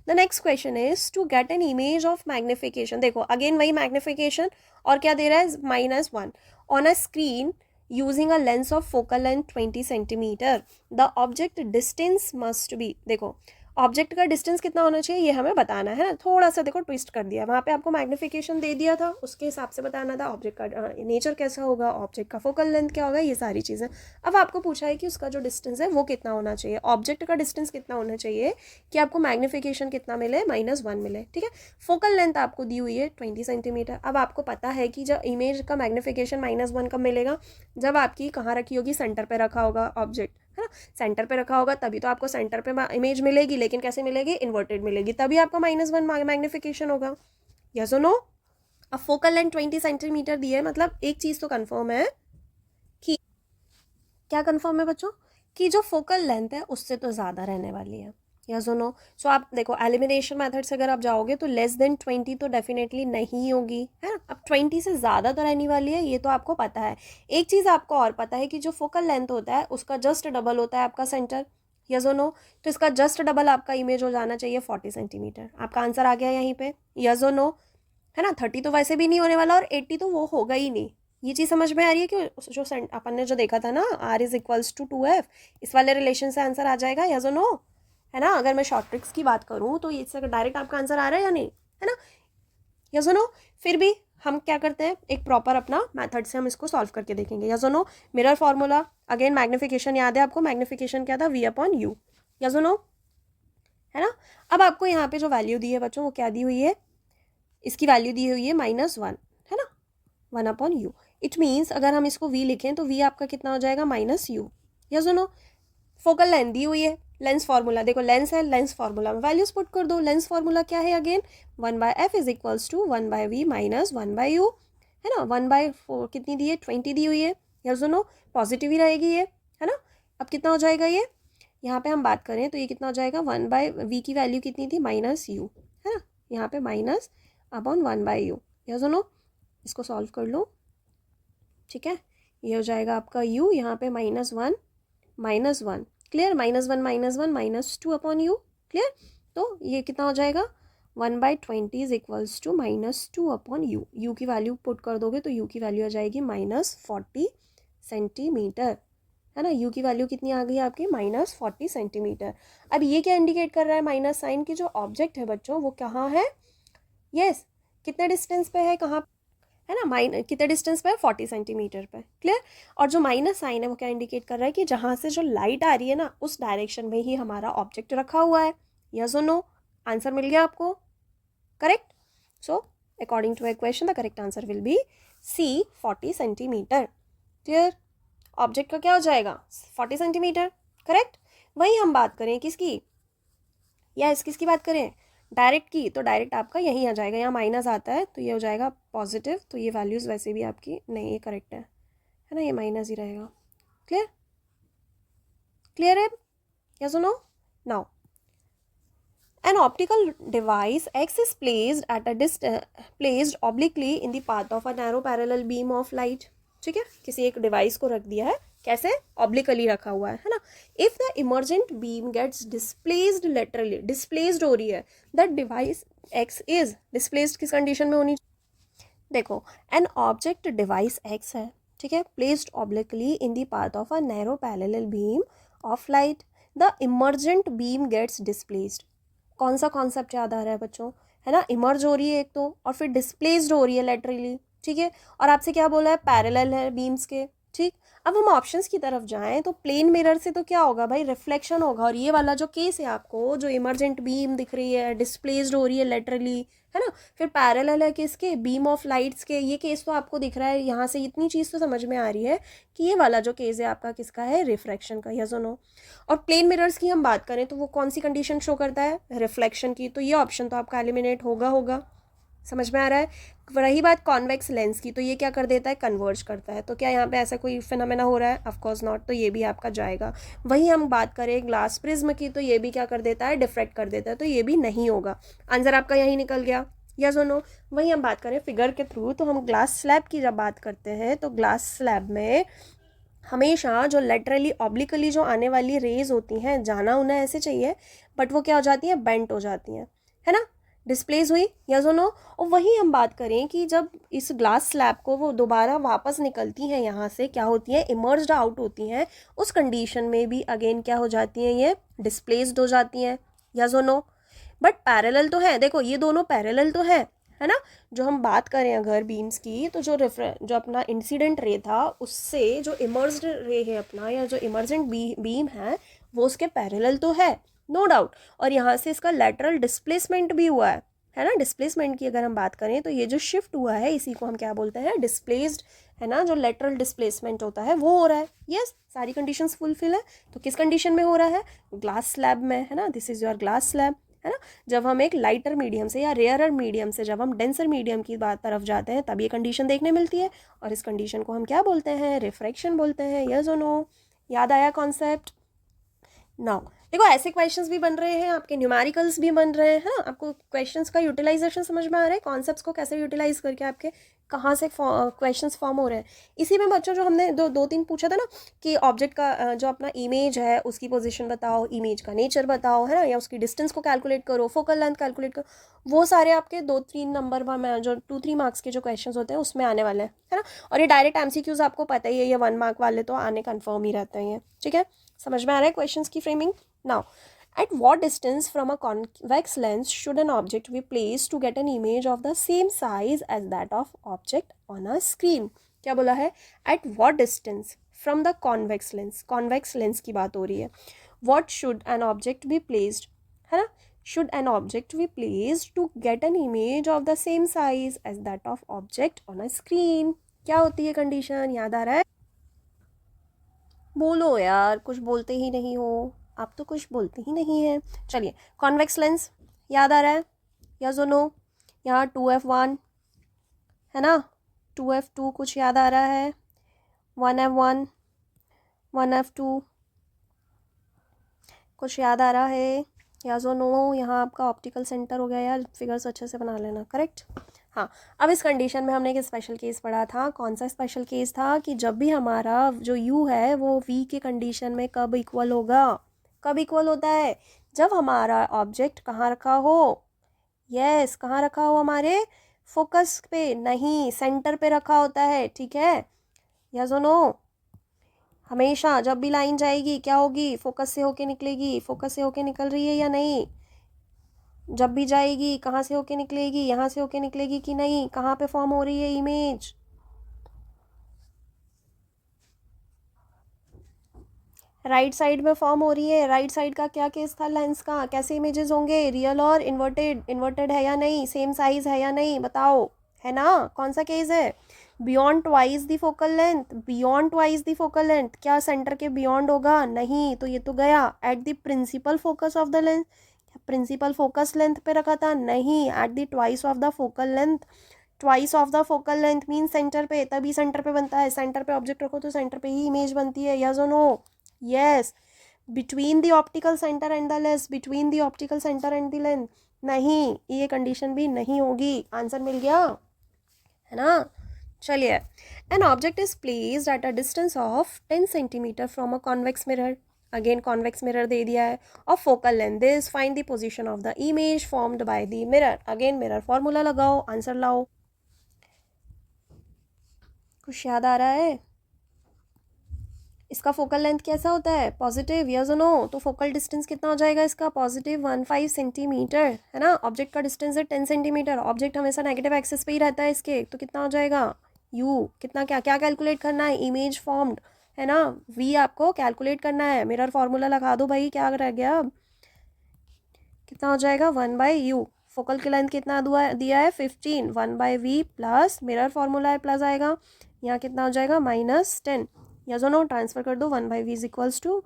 the next question is to get an image of magnification, देखो अगेन वही मैग्निफिकेशन, और क्या दे रहा है -1 on a screen using a lens of focal length 20 centimetre, the object distance must be, देखो ऑब्जेक्ट का डिस्टेंस कितना होना चाहिए ये हमें बताना है ना, थोड़ा सा देखो ट्विस्ट कर दिया, वहाँ पे आपको मैग्निफिकेशन दे दिया था, उसके हिसाब से बताना था ऑब्जेक्ट का नेचर कैसा होगा, ऑब्जेक्ट का फोकल लेंथ क्या होगा, ये सारी चीज़ें। अब आपको पूछा है कि उसका जो डिस्टेंस है वो कितना होना चाहिए, ऑब्जेक्ट का डिस्टेंस कितना होना चाहिए कि आपको मैग्निफिकेशन कितना मिले, -1 मिले, ठीक है। फोकल लेंथ आपको दी हुई है 20 सेंटीमीटर। अब आपको पता है कि जब इमेज का मैग्निफिकेशन -1 कब मिलेगा, जब आपकी कहाँ रखी होगी, सेंटर पे रखा होगा ऑब्जेक्ट, है ना, सेंटर पे रखा होगा तभी तो आपको सेंटर पे इमेज मिलेगी, लेकिन कैसे मिलेगी, इन्वर्टेड मिलेगी, तभी आपको -1 मैग्निफिकेशन होगा, यस और नो। अब फोकल लेंथ 20 सेंटीमीटर दी है, मतलब एक चीज़ तो कंफर्म है कि, क्या कंफर्म है बच्चों, कि जो फोकल लेंथ है उससे तो ज़्यादा रहने वाली है, यस और नो। सो आप देखो एलिमिनेशन मेथड से अगर आप जाओगे तो <20 तो डेफिनेटली नहीं होगी, है ना। अब 20 से ज़्यादा तो रहने वाली है, ये तो आपको पता है। एक चीज़ आपको और पता है कि जो फोकल लेंथ होता है उसका जस्ट डबल होता है आपका सेंटर, यस और नो। तो इसका जस्ट डबल आपका इमेज हो जाना चाहिए 40 सेंटीमीटर। आपका आंसर आ गया यहीं पे, यस और नो, है ना। 30 तो वैसे भी नहीं होने वाला और 80 तो वो होगा ही नहीं। ये चीज़ समझ में आ रही है कि जो अपन ने जो देखा था ना R = 2F, इस वाले रिलेशन से आंसर आ जाएगा, यस और नो, है ना। अगर मैं शॉर्ट ट्रिक्स की बात करूँ तो इससे डायरेक्ट आपका आंसर आ रहा है या नहीं, है ना, यस और नो। फिर भी हम क्या करते हैं, एक प्रॉपर अपना मेथड से हम इसको सॉल्व करके देखेंगे, यस और no. Mirror formula, again magnification याद है आपको, मैग्निफिकेशन क्या था v/u, यस और नो, है ना। अब आपको यहाँ पे जो वैल्यू दी है बच्चों वो क्या दी हुई है, इसकी वैल्यू दी हुई है -1, है ना, 1/u। इट मीन्स अगर हम इसको v लिखें तो v आपका कितना हो जाएगा -u, यस और नो। फोकल लेंथ दी हुई है, लेंस फार्मूला देखो, लेंस है, लेंस फार्मूला में वैल्यूज पुट कर दो। लेंस फार्मूला क्या है again, 1/f is equals to 1/v minus 1/u, है ना। 1/4 कितनी दी है 20 दी हुई है, यस और नो, पॉजिटिव ही रहेगी ये, है ना। अब कितना हो जाएगा ये, यहाँ पे हम बात करें तो ये कितना हो जाएगा 1/v की वैल्यू कितनी थी -u, है ना, यहाँ पे -1/u, यस और नो। इसको सॉल्व कर लो, ठीक है, ये हो जाएगा आपका u, यहाँ पे -1 -1, क्लियर, -1 -2/u, क्लियर। तो ये कितना हो जाएगा 1/20 is equals to -2/u, u की वैल्यू पुट कर दोगे तो u की वैल्यू आ जाएगी -40 सेंटीमीटर, है ना। u की वैल्यू कितनी आ गई आपकी -40 सेंटीमीटर। अब ये क्या इंडिकेट कर रहा है माइनस साइन की, जो ऑब्जेक्ट है बच्चों वो कहाँ है, यस, कितने डिस्टेंस पे है, कहाँ, है ना, कितने डिस्टेंस पे है, 40 सेंटीमीटर पे, क्लियर। और जो माइनस साइन है वो क्या इंडिकेट कर रहा है कि जहाँ से जो लाइट आ रही है ना उस डायरेक्शन में ही हमारा ऑब्जेक्ट रखा हुआ है। यस और नो, आंसर मिल गया आपको, correct. So according to equation the correct answer will be C, 40 centimetre, clear. Object का क्या हो जाएगा, 40 सेंटीमीटर, करेक्ट। वही हम बात करें किसकी, या किसकी बात करें, डायरेक्ट की, तो डायरेक्ट आपका यहीं आ जाएगा, यहाँ माइनस आता है तो ये हो जाएगा पॉजिटिव, तो ये वैल्यूज़ वैसे भी आपकी नहीं, ये करेक्ट है ना, ये माइनस ही रहेगा, क्लियर, क्लियर है, यस और no. Now an optical device X is placed at a placed obliquely in the path of a narrow parallel beam of light, ठीक है, किसी एक डिवाइस को रख दिया है, कैसे, ऑब्लिकली रखा हुआ है ना। If the emergent beam gets displaced laterally, displaced हो रही है, that device X is displaced किस कंडीशन में होनी, देखो एन ऑब्जेक्ट डिवाइस एक्स है, ठीक है, placed obliquely in the path of a narrow parallel beam of light, the emergent beam gets displaced. कौन सा कॉन्सेप्ट याद आ रहा है बच्चों, है ना, इमर्ज हो रही है एक तो, और फिर डिस्प्लेस्ड हो रही है लेटरली, ठीक है, और आपसे क्या बोला है, पैरेलल है बीम्स के, ठीक। अब हम ऑप्शंस की तरफ जाएं तो प्लेन मिरर से तो क्या होगा भाई, रिफ्लेक्शन होगा, और ये वाला जो केस है आपको, जो इमर्जेंट बीम दिख रही है, डिस्प्लेस्ड हो रही है लेटरली, है ना, फिर पैरेलल है किसके, बीम ऑफ लाइट्स के, ये केस तो आपको दिख रहा है यहाँ से, इतनी चीज़ तो समझ में आ रही है कि ये वाला जो केस है आपका किसका है, रिफ्रैक्शन का, यस और नो। और प्लेन मिरर्स की हम बात करें तो वो कौन सी कंडीशन शो करता है, रिफ्लेक्शन की, तो ये ऑप्शन तो आपका एलिमिनेट होगा, समझ में आ रहा है। रही बात कॉन्वेक्स लेंस की, तो ये क्या कर देता है, कन्वर्ज करता है, तो क्या यहाँ पे ऐसा कोई फिनोमेना हो रहा है, ऑफ कोर्स नॉट, तो ये भी आपका जाएगा। वही हम बात करें ग्लास प्रिज्म की, तो ये भी क्या कर देता है, डिफ्रेक्ट कर देता है, तो ये भी नहीं होगा, आंसर आपका यही निकल गया, यस और नो। वही हम बात करें फिगर के थ्रू, तो हम ग्लास स्लैब की जब बात करते हैं तो ग्लास स्लैब में हमेशा जो लेटरली ऑब्लिकली जो आने वाली रेज होती हैं, जाना उन्हें ऐसे चाहिए, बट वो क्या हो जाती हैं, बेंट हो जाती हैं, है ना, डिस्प्लेस हुई, यस और नो। और वही हम बात करें कि जब इस ग्लास स्लैब को वो दोबारा वापस निकलती हैं यहाँ से, क्या होती हैं, इमर्ज्ड आउट होती हैं, उस कंडीशन में भी अगेन क्या हो जाती हैं, ये डिस्प्लेस्ड हो जाती हैं, यस और नो। बट पैरेलल तो है, देखो ये दोनों पैरेलल तो है ना। जो हम बात करें अगर बीम्स की, तो जो अपना इंसिडेंट रे था उससे जो इमर्ज्ड रे है अपना, या जो इमर्जेंट बीम है, वो उसके पैरेलल तो है, नो डाउट। और यहाँ से इसका लैटरल डिस्प्लेसमेंट भी हुआ है ना। डिस्प्लेसमेंट की अगर हम बात करें तो ये जो शिफ्ट हुआ है इसी को हम क्या बोलते हैं, डिस्प्लेस्ड, है ना, जो लेटरल डिस्प्लेसमेंट होता है वो हो रहा है, यस, सारी कंडीशंस फुलफिल है। तो किस कंडीशन में हो रहा है, ग्लास स्लैब में, है ना, this is your glass slab, है ना। जब हम एक लाइटर मीडियम से या रेयरर मीडियम से जब हम डेंसर मीडियम की बात तरफ जाते हैं तब ये कंडीशन देखने मिलती है, और इस कंडीशन को हम क्या बोलते हैं, रिफ्रैक्शन बोलते हैं, यस और नो। याद आया कॉन्सेप्ट। नाउ देखो ऐसे क्वेश्चंस भी बन रहे हैं आपके, न्यूमेरिकल्स भी बन रहे हैं, हाँ, आपको क्वेश्चंस का यूटिलाइजेशन समझ में आ रहा है, कॉन्सेप्ट्स को कैसे यूटिलाइज करके आपके कहाँ से क्वेश्चंस फॉर्म हो रहे हैं। इसी में बच्चों जो हमने दो तीन पूछा था ना कि ऑब्जेक्ट का जो अपना इमेज है उसकी पोजीशन बताओ, इमेज का नेचर बताओ, है ना, या उसकी डिस्टेंस को कैलकुलेट करो, फोकल लेंथ कैलकुलेट करो, वो सारे आपके 2-3 नंबर में जो 2-3 मार्क्स के जो क्वेश्चन होते हैं उसमें आने वाले हैं, है ना। और ये डायरेक्ट MCQs आपको पता ही है, ये 1 मार्क वाले तो आने कन्फर्म ही रहते हैं, ठीक है, समझ में आ रहा है क्वेश्चन की framing. Now, at what distance from a convex lens should an object be placed to get an image of the same size as that of object on a screen? क्या बोला है, at what distance from the convex lens की बात हो रही है। What should an object be placed, है ना, should an object be placed to get an image of the same size as that of object on a screen? क्या होती है कंडीशन, याद आ रहा है, बोलो यार, कुछ बोलते ही नहीं हो आप, तो कुछ बोलते ही नहीं है। चलिए, कॉन्वेक्स लेंस याद आ रहा है, या जो नो, यहाँ 2f1 है ना, 2f2 कुछ याद आ रहा है, 1f1 1f2 कुछ याद आ रहा है, या जो नो। यहाँ आपका ऑप्टिकल सेंटर हो गया यार, फिगर्स अच्छे से बना लेना, करेक्ट। हाँ, अब इस कंडीशन में हमने एक स्पेशल केस पढ़ा था, कौन सा स्पेशल केस था, कि जब भी हमारा जो u है वो v के कंडीशन में कब इक्वल होगा, कब इक्वल होता है, जब हमारा ऑब्जेक्ट कहाँ रखा हो, यस, कहाँ रखा हो, हमारे फोकस पे नहीं, सेंटर पे रखा होता है, ठीक है, यस और नो। हमेशा जब भी लाइन जाएगी क्या होगी, फोकस से होके निकलेगी, फोकस से होके निकल रही है या नहीं, जब भी जाएगी कहाँ से होके निकलेगी, यहाँ से होके निकलेगी कि नहीं, कहाँ पे फॉर्म हो रही है इमेज, राइट साइड में फॉर्म हो रही है। राइट साइड का क्या केस था लेंस का, कैसे इमेजेस होंगे, रियल और इन्वर्टेड, इन्वर्टेड है या नहीं, सेम साइज है या नहीं, बताओ, है ना, कौन सा केस है, beyond twice the focal length, beyond twice the focal length, क्या सेंटर के बियॉन्ड होगा, नहीं, तो ये तो गया। At the principal focus of the length, principal focus length पे रखा था, नहीं, at the twice of the focal length, twice of the focal length mean centre पे, तभी सेंटर पे बनता है, सेंटर पे ऑब्जेक्ट रखो तो सेंटर पे ही इमेज बनती है, यस और no, yes. Between the optical centre and the lens, between the optical centre and the lens, नहीं, ये कंडीशन भी नहीं होगी, आंसर मिल गया, है ना। चलिए, an object is placed at a distance of 10 centimetre from a convex mirror, again convex mirror दे दिया है, of focal length this, find the position of the image formed by the mirror, again mirror formula लगाओ, answer लाओ। कुछ याद आ रहा है, इसका फोकल लेंथ कैसा होता है, पॉजिटिव, यस और नो, तो फोकल डिस्टेंस कितना हो जाएगा इसका, पॉजिटिव 15 सेंटीमीटर, है ना, ऑब्जेक्ट का डिस्टेंस है 10 सेंटीमीटर, ऑब्जेक्ट हमेशा नेगेटिव एक्सिस पे ही रहता है इसके, तो कितना हो जाएगा, यू, कितना, क्या क्या कैलकुलेट करना है, इमेज फॉर्म्ड, है ना, वी आपको कैलकुलेट करना है, मिरर फॉर्मूला लगा दो भाई, क्या रह गया अब, कितना हो जाएगा 1/u, फोकल की लेंथ कितना दिया है 15, 1/v प्लस मिरर फॉर्मूला है प्लस आएगा, यहाँ कितना हो जाएगा -10, या जो नो, ट्रांसफर कर दो, 1/v is equals to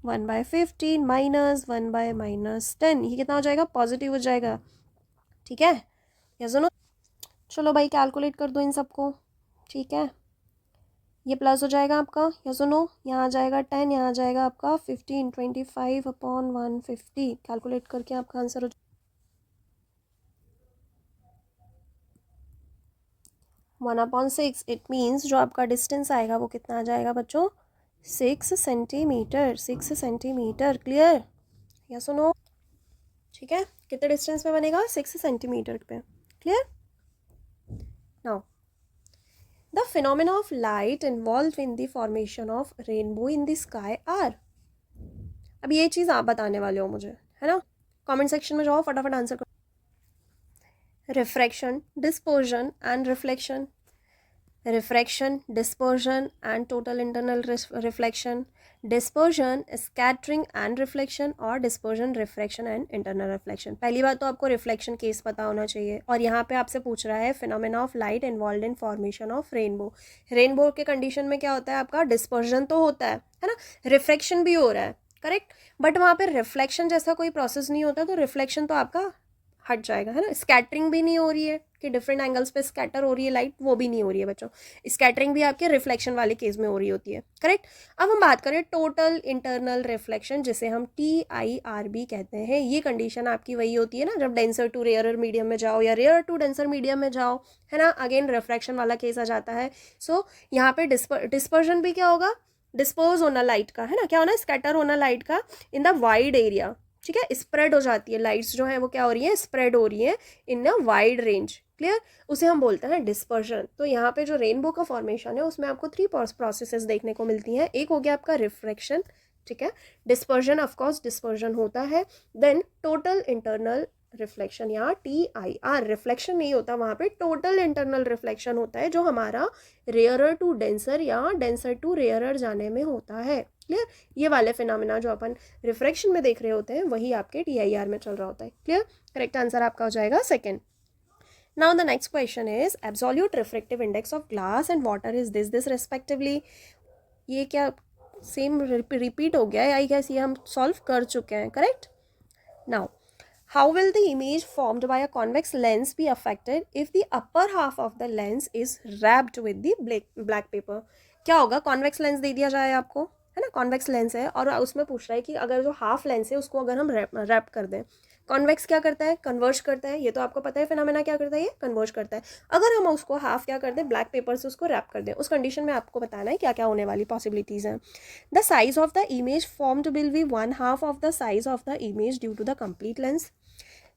1/15 minus 1/-10, ये कितना हो जाएगा, पॉजिटिव हो जाएगा, ठीक है, या जो नो, चलो भाई कैलकुलेट कर दो इन सबको, ठीक है, ये प्लस हो जाएगा आपका, या सुनो, यहाँ आ जाएगा 10, यहाँ आ जाएगा आपका 15, 25/150, कैलकुलेट करके आपका आंसर हो 1/6, इट मीन्स जो आपका डिस्टेंस आएगा वो कितना आ जाएगा बच्चों, 6 सेंटीमीटर, 6 सेंटीमीटर, क्लियर, या सुनो, ठीक है, कितने डिस्टेंस पे बनेगा, 6 सेंटीमीटर पे, clear. Now the phenomena of light involve in the formation of rainbow in the sky are, अब ये चीज़ आप बताने वाले हो मुझे, है ना, कमेंट सेक्शन में जाओ फटाफट आंसर करो। Refraction, dispersion and reflection, refraction, dispersion and total internal reflection, dispersion, scattering and reflection, और dispersion, refraction and internal reflection. पहली बात तो आपको रिफ्लेक्शन केस पता होना चाहिए, और यहाँ पे आपसे पूछ रहा है phenomena of light involve in formation of rainbow, rainbow के कंडीशन में क्या होता है आपका, डिस्पर्जन तो होता है ना, रिफ्रैक्शन भी हो रहा है, करेक्ट, बट वहाँ पे रिफ्लेक्शन जैसा कोई प्रोसेस नहीं होता, तो रिफ्लेक्शन तो आपका हट जाएगा, है ना, स्कैटरिंग भी नहीं हो रही है कि डिफरेंट एंगल्स पे स्कैटर हो रही है लाइट, वो भी नहीं हो रही है बच्चों, स्कैटरिंग भी आपके रिफ्लेक्शन वाले केस में हो रही होती है, करेक्ट। अब हम बात करें टोटल इंटरनल रिफ्लेक्शन, जिसे हम TIRB कहते हैं, ये कंडीशन आपकी वही होती है ना जब डेंसर टू रेयरर मीडियम में जाओ या रेयर टू डेंसर मीडियम में जाओ, है ना, अगेन रिफ्रैक्शन वाला केस आ जाता है। सो यहाँ पे डिस्पर्जन भी क्या होगा, डिस्पोज होना लाइट का, है ना, क्या होना, स्कैटर होना लाइट का इन द वाइड एरिया, ठीक है, स्प्रेड हो जाती है लाइट्स जो है वो क्या हो रही है, स्प्रेड हो रही है इन अ वाइड रेंज, क्लियर, उसे हम बोलते हैं डिस्पर्जन। तो यहाँ पे जो रेनबो का फॉर्मेशन है उसमें आपको 3 प्रोसेसेस देखने को मिलती हैं, एक हो गया आपका रिफ्रैक्शन, ठीक है, डिस्पर्जन, ऑफकोर्स डिस्पर्जन होता है, देन टोटल इंटरनल रिफ्लेक्शन, यहाँ TIR, रिफ्लेक्शन नहीं होता वहाँ पे, टोटल इंटरनल रिफ्लेक्शन होता है जो हमारा रेयरर टू डेंसर या डेंसर टू रेयरर जाने में होता है, क्लियर, ये वाले फिनोमेना जो अपन रिफ्रैक्शन में देख रहे होते हैं वही आपके TIR में चल रहा होता है, क्लियर, करेक्ट आंसर आपका हो जाएगा second. Now the next question is absolute refractive index of glass and water is this respectively, ये क्या सेम रिपीट हो गया है, आई गेस ये हम सॉल्व कर चुके हैं, correct. Now how will the image formed by a convex lens be affected if the upper half of the lens is wrapped with the black paper, क्या होगा, कॉन्वेक्स लेंस दे दिया जाए आपको, है ना, कॉन्वेक्स लेंस है और उसमें पूछ रहा है कि अगर जो हाफ लेंस है उसको अगर हम रैप कर दें, कॉन्वेक्स क्या करता है, कन्वर्ज करता है, ये तो आपको पता है फिनोमेना क्या करता है, ये कन्वर्ज करता है, अगर हम उसको हाफ क्या कर दें, ब्लैक पेपर से उसको रैप कर दें, उस कंडीशन में आपको बताना है क्या क्या होने वाली पॉसिबिलिटीज़ हैं। The size of the image formed will be 1/2 of the size of the image due to the complete lens,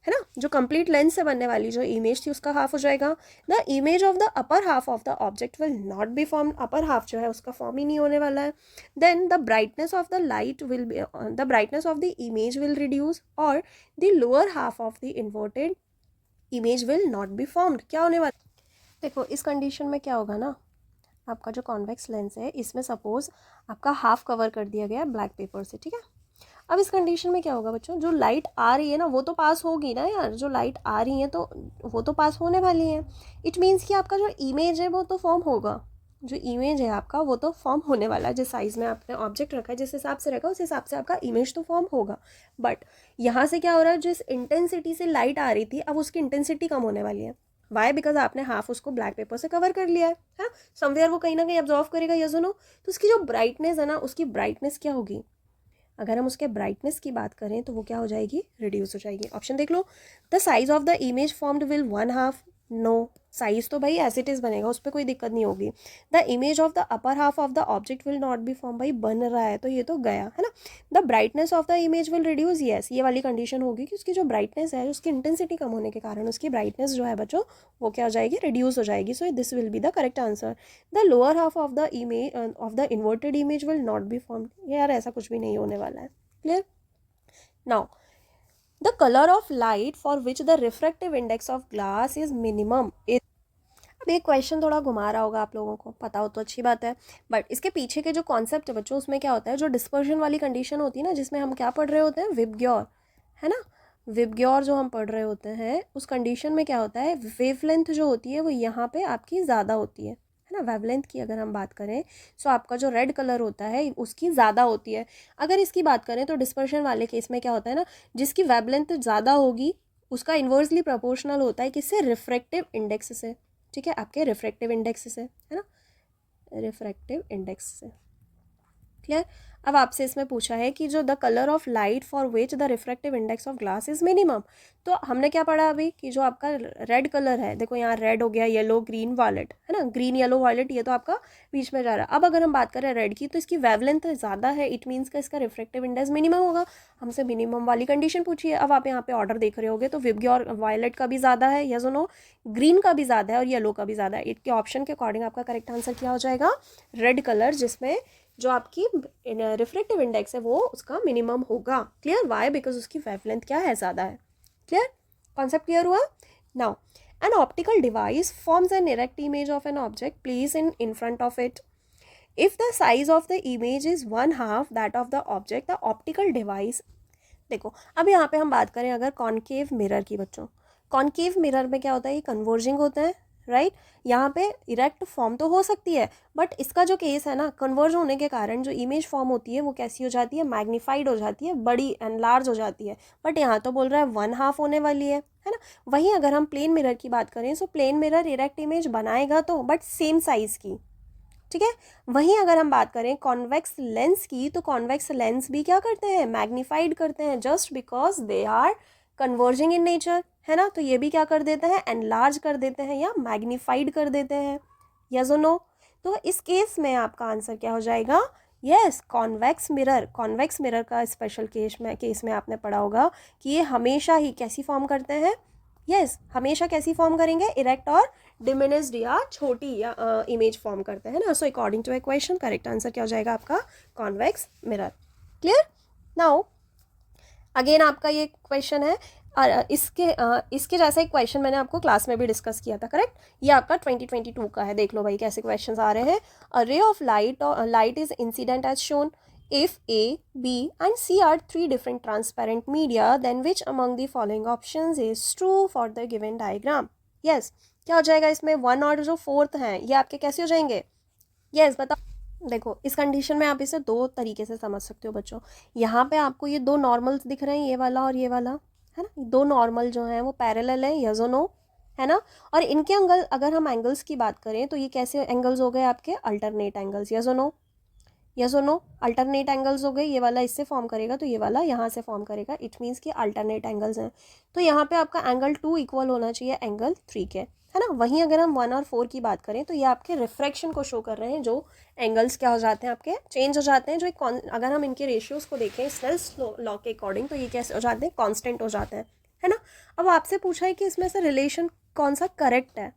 है ना, जो कंप्लीट लेंस से बनने वाली जो इमेज थी उसका हाफ हो जाएगा. The image of the upper half of the object will not be form, upper half जो है उसका फॉर्म ही नहीं होने वाला है. Then the brightness of the light will be, the brightness of the image will reduce और the lower half of the inverted image will not be formed. क्या होने वाला, देखो इस कंडीशन में क्या होगा ना, आपका जो कॉन्वेक्स लेंस है इसमें सपोज आपका हाफ कवर कर दिया गया है ब्लैक पेपर से, ठीक है. अब इस कंडीशन में क्या होगा बच्चों, जो लाइट आ रही है ना वो तो पास होगी ना यार, जो लाइट आ रही है तो वो तो पास होने वाली है. इट मीन्स कि आपका जो इमेज है वो तो फॉर्म होगा, जो इमेज है आपका वो तो फॉर्म होने वाला है. जिस साइज़ में आपने ऑब्जेक्ट रखा है, जिस हिसाब से रखा है उस हिसाब से आपका इमेज तो फॉर्म होगा. बट यहाँ से क्या हो रहा है, जिस इंटेंसिटी से लाइट आ रही थी अब उसकी इंटेंसिटी कम होने वाली है. वाई, बिकॉज आपने हाफ उसको ब्लैक पेपर से कवर कर लिया है, समवेयर वो कहीं ना कहीं ऑब्जॉर्व करेगा, ये सुनो. तो उसकी जो ब्राइटनेस है ना, उसकी ब्राइटनेस क्या होगी, अगर हम उसके ब्राइटनेस की बात करें तो वो क्या हो जाएगी, रिड्यूस हो जाएगी. ऑप्शन देख लो. The size of the image formed will one half, no, size तो भाई एज इट इज़ बनेगा, उस पर कोई दिक्कत नहीं होगी. The image of the upper half of the object will not be form, भाई बन रहा है तो ये तो गया है ना. The brightness of the image will reduce, yes ये वाली कंडीशन होगी कि उसकी जो ब्राइटनेस है, उसकी इंटेंसिटी कम होने के कारण उसकी ब्राइटनेस जो है बच्चों वो क्या हो जाएगी, रिड्यूस हो जाएगी. So this will be the correct answer. The lower half of the image of the inverted image will not be form, यार ऐसा कुछ भी नहीं होने वाला है. Clear? Now, the color of light for which the refractive index of glass is minimum is, अब ये क्वेश्चन थोड़ा घुमा रहा होगा आप लोगों को, पता हो तो अच्छी बात है. बट इसके पीछे के जो कॉन्सेप्ट है बच्चों, उसमें क्या होता है, जो डिस्पर्शन वाली कंडीशन होती है ना, जिसमें हम क्या पढ़ रहे होते हैं, विबग्योर, है ना. विबग्योर जो हम पढ़ रहे होते हैं उस कंडीशन में क्या होता है, वेवलेंथ जो होती है वो यहाँ पे आपकी ज़्यादा होती है ना. वेवलेंथ की अगर हम बात करें सो आपका जो रेड कलर होता है उसकी ज़्यादा होती है. अगर इसकी बात करें तो डिस्पर्शन वाले केस में क्या होता है ना, जिसकी वेवलेंथ ज़्यादा होगी उसका इन्वर्सली प्रोपोर्शनल होता है किससे, रिफ्रैक्टिव इंडेक्स से. ठीक है, आपके रिफ्रैक्टिव इंडेक्स से, है ना, रिफ्रैक्टिव इंडेक्स से. क्लियर. अब आपसे इसमें पूछा है कि जो the colour of light for which the refractive index of glass is minimum, तो हमने क्या पढ़ा अभी कि जो आपका रेड कलर है, देखो यहाँ रेड हो गया, येलो ग्रीन वायलेट, है ना, ग्रीन येलो वायलेट, ये तो आपका बीच में जा रहा है. अब अगर हम बात करें रेड की तो इसकी वेवलेंथ ज़्यादा है, इट मीन्स का इसका रिफ्रैक्टिव इंडेक्स मिनिमम होगा. हमसे मिनिमम वाली कंडीशन पूछी है. अब आप यहाँ पे ऑर्डर देख रहे होगे तो विबग्योर वायलेट का भी ज़्यादा है, यस और नो, ग्रीन का भी ज़्यादा है और येलो का भी ज़्यादा है. इसके ऑप्शन के अकॉर्डिंग आपका करेक्ट आंसर क्या हो जाएगा, रेड कलर, जिसमें जो आपकी रिफ्रैक्टिव इंडेक्स है वो उसका मिनिमम होगा. क्लियर. वाई, बिकॉज उसकी वेवलेंथ क्या है, ज़्यादा है. क्लियर, कॉन्सेप्ट क्लियर हुआ. Now, an optical device forms an erect image of an object place in front of it. If the size of the image is one half that of the object, the optical device, देखो अब यहाँ पे हम बात करें अगर concave mirror की बच्चों, कॉनकेव मिरर में क्या होता है, ये कन्वर्जिंग होता है, राइट. यहाँ पे इरेक्ट फॉर्म तो हो सकती है बट इसका जो केस है ना, कन्वर्ज होने के कारण जो इमेज फॉर्म होती है वो कैसी हो जाती है, मैग्नीफाइड हो जाती है, बड़ी एंड लार्ज हो जाती है. बट यहाँ तो बोल रहा है वन हाफ होने वाली है ना. वहीं अगर हम प्लेन मिरर की बात करें so plane mirror erect image बनाएगा तो, बट सेम साइज़ की. ठीक है. वहीं अगर हम बात करें कॉन्वेक्स लेंस की तो कॉन्वेक्स लेंस भी क्या करते हैं, मैग्नीफाइड करते हैं, just because they are converging in nature, है ना. तो ये भी क्या कर देते हैं, एनलार्ज कर देते हैं या मैग्नीफाइड कर देते हैं, यस और नो. तो इस केस में आपका आंसर क्या हो जाएगा, yes, convex mirror. Convex mirror का स्पेशल केस में आपने पढ़ा होगा कि ये हमेशा ही कैसी फॉर्म करते हैं, यस, हमेशा कैसी फॉर्म करेंगे, इरेक्ट और डिमिनिश्ड या छोटी या इमेज फॉर्म करते हैं ना. So according to a question correct answer क्या हो जाएगा आपका, convex mirror. Clear. Now again आपका ये क्वेश्चन है, इसके जैसा एक क्वेश्चन मैंने आपको क्लास में भी डिस्कस किया था, करेक्ट. ये आपका 2022 का है. देख लो भाई कैसे क्वेश्चंस आ रहे हैं. A ray of light is incident as shown. If A, B and C are three different transparent media, then which among the following options is true for the given diagram? Yes, क्या हो जाएगा इसमें, one और जो fourth हैं ये आपके कैसे हो जाएंगे, yes बताओ. देखो इस कंडीशन में आप इसे दो तरीके से समझ सकते हो बच्चों. यहाँ पे आपको ये दो नॉर्मल्स दिख रहे हैं, ये वाला और ये वाला, है ना. दो नॉर्मल जो हैं वो पैरेलल है, yes or no, है ना. और इनके एंगल, अगर हम एंगल्स की बात करें तो ये कैसे एंगल्स हो गए आपके, alternate angles, yes or no, yes और नो, अल्टरनेट एंगल्स हो गए. ये वाला इससे फॉर्म करेगा तो ये वाला यहाँ से फॉर्म करेगा, इट मीन्स कि अल्टरनेट एंगल्स हैं. तो यहाँ पे आपका एंगल 2 इक्वल होना चाहिए एंगल 3 के, है ना. वहीं अगर हम 1 और 4 की बात करें तो ये आपके रिफ्रैक्शन को शो कर रहे हैं, जो एंगल्स क्या हो जाते हैं आपके, चेंज हो जाते हैं. जो अगर हम इनके रेशियोज़ को देखें स्नेल्स लॉ के अकॉर्डिंग तो ये कैसे हो जाते हैं, कॉन्स्टेंट हो जाते हैं, है ना। अब आपसे पूछा है कि इसमें से रिलेशन कौन सा करेक्ट है,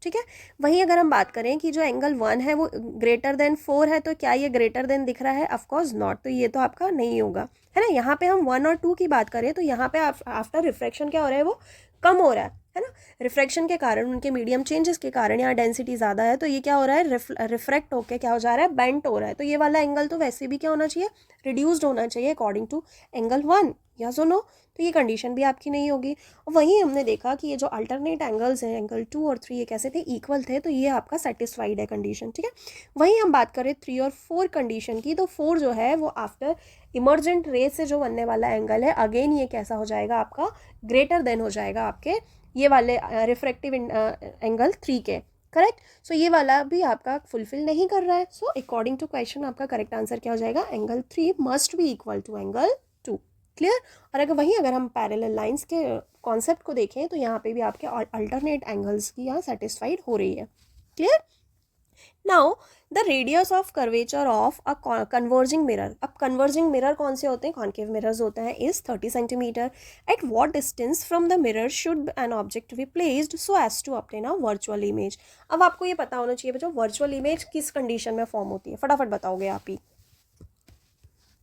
ठीक है। वहीं अगर हम बात करें कि जो एंगल 1 है वो ग्रेटर देन 4 है, तो क्या ये ग्रेटर देन दिख रहा है? ऑफकोर्स नॉट, तो ये तो आपका नहीं होगा, है ना। यहाँ पे हम 1 और 2 की बात करें तो यहाँ पे आफ्टर रिफ्रैक्शन क्या हो रहा है, वो कम हो रहा है ना। रिफ्रैक्शन के कारण, उनके मीडियम चेंजेस के कारण यहाँ डेंसिटी ज़्यादा है, तो ये क्या हो रहा है, रिफ्रैक्ट होकर क्या हो जा रहा है, बेंट हो रहा है। तो ये वाला एंगल तो वैसे भी क्या होना चाहिए, रिड्यूस्ड होना चाहिए अकॉर्डिंग टू एंगल 1, या सो नो। तो ये कंडीशन भी आपकी नहीं होगी। और वहीं हमने देखा कि ये जो अल्टरनेट एंगल्स हैं, एंगल 2 और 3, ये कैसे थे, इक्वल थे, तो ये आपका सेटिस्फाइड है कंडीशन, ठीक है। वहीं हम बात करें 3 और 4 कंडीशन की, तो 4 जो है वो आफ्टर इमर्जेंट रे से जो बनने वाला एंगल है, अगेन ये कैसा हो जाएगा आपका, ग्रेटर देन हो जाएगा आपके ये वाले रिफ्रैक्टिव एंगल 3 के, करेक्ट। सो ये वाला भी आपका फुलफिल नहीं कर रहा है। सो अकॉर्डिंग टू क्वेश्चन आपका करेक्ट आंसर क्या हो जाएगा, angle 3 must be equal to angle 2, clear. और अगर हम पैरेलल लाइंस के कॉन्सेप्ट को देखें तो यहाँ पे भी आपके अल्टरनेट एंगल्स की यहाँ सेटिस्फाइड हो रही है, clear. Now the radius of curvature of a converging mirror, अब कन्वर्जिंग मिरर कौन से होते हैं, कॉन्केव मिरर्स होते हैं, is 30 centimetre. At what distance from the mirror should an object be placed so as to obtain a virtual image. अब आपको ये पता होना चाहिए बच्चों, वर्चुअल इमेज किस कंडीशन में फॉर्म होती है, फटाफट बताओगे आप ही।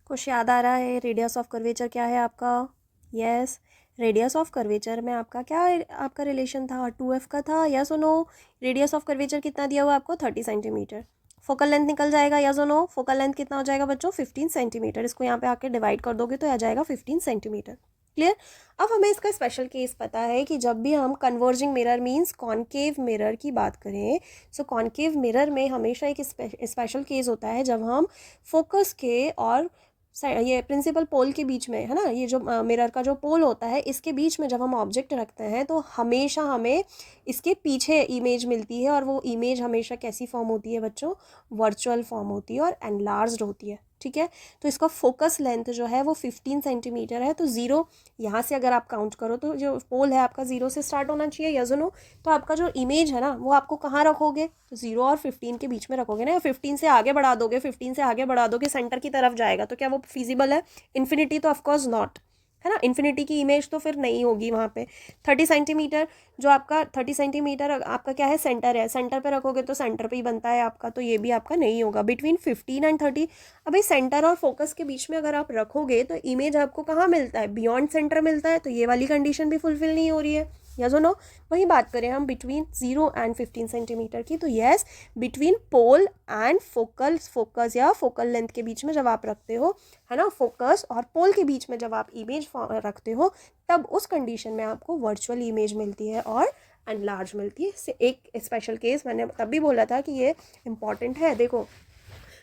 कुछ याद आ रहा है, रेडियस ऑफ कर्वेचर क्या है आपका, यस रेडियस ऑफ कर्वेचर में आपका क्या आपका रिलेशन था, 2f का था, यस और नो। रेडियस ऑफ कर्वेचर कितना दिया हुआ आपको, 30 सेंटीमीटर। फोकल लेंथ निकल जाएगा, यस और नो। फोकल लेंथ कितना हो जाएगा बच्चों, 15 सेंटीमीटर। इसको यहाँ पे आके डिवाइड कर दोगे तो आ जाएगा 15 सेंटीमीटर, क्लियर। अब हमें इसका स्पेशल केस पता है कि जब भी हम converging mirror means concave mirror की बात करें, सो कॉन्केव मिरर में हमेशा एक स्पेशल केस होता है जब हम फोकस के और ये प्रिंसिपल पोल के बीच में, है ना, ये जो मिरर का जो पोल होता है इसके बीच में जब हम ऑब्जेक्ट रखते हैं तो हमेशा हमें इसके पीछे इमेज मिलती है, और वो इमेज हमेशा कैसी फॉर्म होती है बच्चों, वर्चुअल फॉर्म होती है और एनलार्ज्ड होती है, ठीक है। तो इसका फोकस लेंथ जो है वो 15 सेंटीमीटर है। तो ज़ीरो यहाँ से अगर आप काउंट करो तो जो पोल है आपका 0 से स्टार्ट होना चाहिए, यस और नो। तो आपका जो इमेज है ना वो आपको कहाँ रखोगे, तो 0 और 15 के बीच में रखोगे ना, या 15 से आगे बढ़ा दोगे, 15 से आगे बढ़ा दोगे सेंटर की तरफ जाएगा, तो क्या वो फिजिबल है, इन्फिनिटी तो ऑफकोर्स नॉट, है ना। इन्फिनिटी की इमेज तो फिर नहीं होगी वहाँ पे। 30 सेंटीमीटर जो आपका 30 सेंटीमीटर आपका क्या है, सेंटर है, सेंटर पे रखोगे तो सेंटर पे ही बनता है आपका, तो ये भी आपका नहीं होगा। बिटवीन 15 एंड 30, अभी सेंटर और फोकस के बीच में अगर आप रखोगे तो इमेज आपको कहाँ मिलता है, बियॉन्ड सेंटर मिलता है, तो ये वाली कंडीशन भी फुलफिल नहीं हो रही है, यस और नो। वही बात करें हम बिटवीन 0 एंड 15 सेंटीमीटर की, तो yes between pole and focus या फोकल लेंथ के बीच में जब आप रखते हो, है ना, फोकस और पोल के बीच में जब आप इमेज रखते हो तब उस कंडीशन में आपको वर्चुअल इमेज मिलती है और एनलार्ज मिलती है। एक स्पेशल केस मैंने तब भी बोला था कि ये इंपॉर्टेंट है। देखो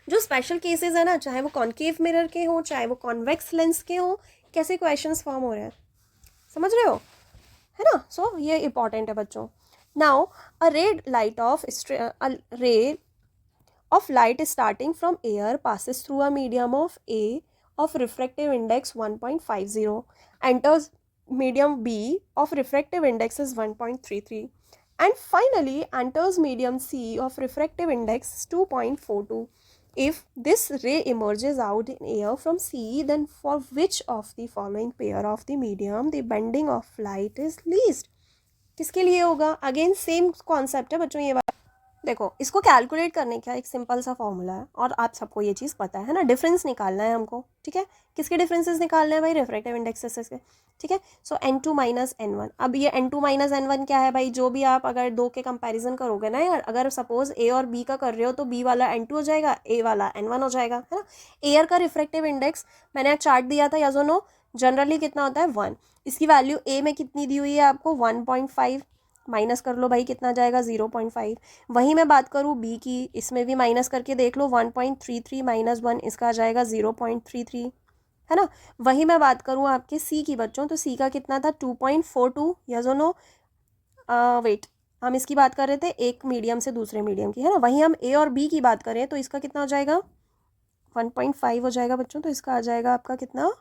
जो स्पेशल केसेस है ना, चाहे वो कॉन्केव मिरर के हों चाहे वो कॉन्वेक्स लेंस के हों, कैसे क्वेश्चंस फॉर्म हो रहे हैं, समझ रहे हो, है ना। सो ये इंपॉर्टेंट है बच्चों। नाउ अ रे of light starting from air passes through a medium of A of refractive index 1.50, enters medium B of refractive index is 1.33, and finally enters medium C of refractive index 2.42. If this ray emerges out in air from C, then for which of the following pair of the medium the bending of light is least? किसके लिए होगा, again same concept है बच्चों ये वाला। देखो इसको calculate करने का एक सिंपल सा फॉर्मूला है और आप सबको ये चीज़ पता है ना, डिफरेंस निकालना है हमको, ठीक है। किसके डिफरेंसेस निकालने हैं भाई, रिफ्रैक्टिव इंडेक्सेस के, ठीक है। सो n2 माइनस n1, अब ये n2 माइनस n1 क्या है भाई, जो भी आप अगर दो के कंपैरिजन करोगे ना यार, अगर सपोज a और b का कर रहे हो तो b वाला n2 हो जाएगा, a वाला n1 हो जाएगा, है ना। एयर का रिफ्रैक्टिव इंडेक्स मैंने चार्ट दिया था, या जो नो जनरली कितना होता है 1, इसकी वैल्यू a में कितनी दी हुई है आपको 1.5, माइनस कर लो भाई कितना जाएगा 0.5। वहीं मैं बात करूँ बी की, इसमें भी माइनस करके देख लो 1.33 माइनस 1, इसका आ जाएगा 0.33, है ना। वहीं मैं बात करूँ आपके सी की बच्चों, तो सी का कितना था 2.42, या जो नो वेट हम इसकी बात कर रहे थे एक मीडियम से दूसरे मीडियम की, है ना। वहीं हम ए और बी की बात करें तो इसका कितना हो जाएगा 1.5 हो जाएगा बच्चों, तो इसका आ जाएगा आपका कितना,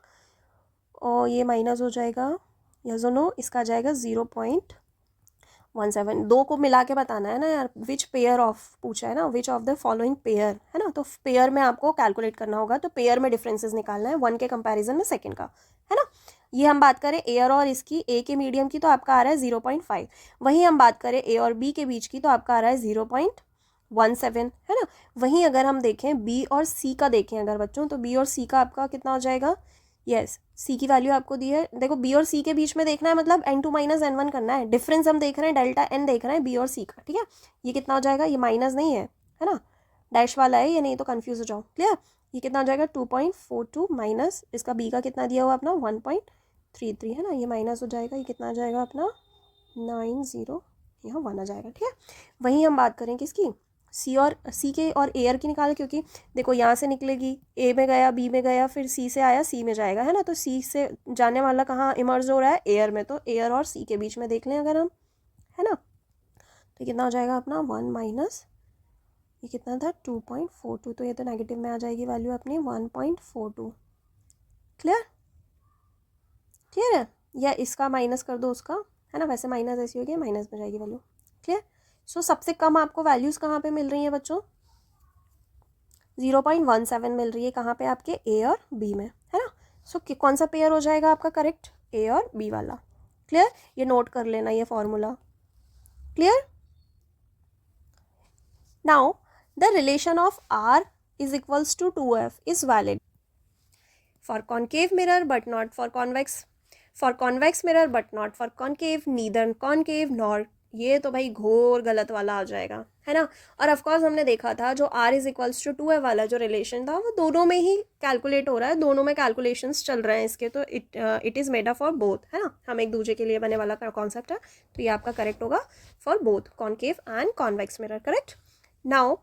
और ये माइनस हो जाएगा, या जो नो इसका आ जाएगा 0.17। दो को मिला के बताना है ना यार, विच पेयर ऑफ पूछा है ना, which of the following pair, है ना। तो पेयर में आपको कैलकुलेट करना होगा, तो पेयर में डिफरेंसेस निकालना है, 1 के कंपैरिजन में सेकंड का, है ना। ये हम बात करें एयर और इसकी, ए के मीडियम की, तो आपका आ रहा है 0.5। वहीं हम बात करें ए और बी के बीच की, तो आपका आ रहा है 0.17, है ना। वहीं अगर हम देखें बी और सी का देखें अगर बच्चों, तो बी और सी का आपका कितना हो जाएगा, यस सी की वैल्यू आपको दी है। देखो बी और सी के बीच में देखना है, मतलब n2 माइनस n1 करना है, डिफरेंस हम देख रहे हैं, डेल्टा n देख रहे हैं बी और सी का, ठीक है। ये कितना हो जाएगा, ये माइनस नहीं है ना, डैश वाला है, ये नहीं तो कंफ्यूज हो जाओ, क्लियर। ये कितना हो जाएगा 2.42 माइनस इसका बी का कितना दिया हुआ अपना 1.33, है ना, ये माइनस हो जाएगा, ये कितना आ जाएगा अपना 90, यहाँ 1 आ जाएगा, ठीक है। वहीं हम बात करें किसकी, सी के और एयर की निकाल, क्योंकि देखो यहाँ से निकलेगी, ए में गया, बी में गया, फिर सी से आया, सी में जाएगा, है ना। तो सी से जाने वाला कहाँ इमर्ज हो रहा है, एयर में, तो एयर और सी के बीच में देख लें अगर हम, है ना। तो कितना हो जाएगा अपना 1 माइनस ये कितना था 2.42, तो ये तो नेगेटिव में आ जाएगी वैल्यू अपनी 1.42, क्लियर क्लियर है। या इसका माइनस कर दो उसका, है ना, वैसे माइनस ऐसी होगी, माइनस में जाएगी वैल्यू, क्लियर। सो सबसे कम आपको वैल्यूज़ कहाँ पे मिल रही हैं बच्चों, 0.17 मिल रही है, कहाँ पे आपके ए और बी में, है ना। सो कौन सा पेयर हो जाएगा आपका करेक्ट, ए और बी वाला, क्लियर। ये नोट कर लेना ये formula, clear. Now the relation of r is equals to 2f is valid for concave mirror but not for convex mirror but not for concave, neither concave nor, ये तो भाई घोर गलत वाला आ जाएगा, है ना। और ऑफकोर्स हमने देखा था जो r इज इक्वल्स टू 2 वाला जो रिलेशन था वो दोनों में ही कैलकुलेट हो रहा है, दोनों में कैलकुलेशंस चल रहे हैं इसके, तो it is made up for both, है ना, हम एक दूसरे के लिए बने वाला कॉन्सेप्ट है, तो ये आपका करेक्ट होगा for both concave and convex mirror, correct. Now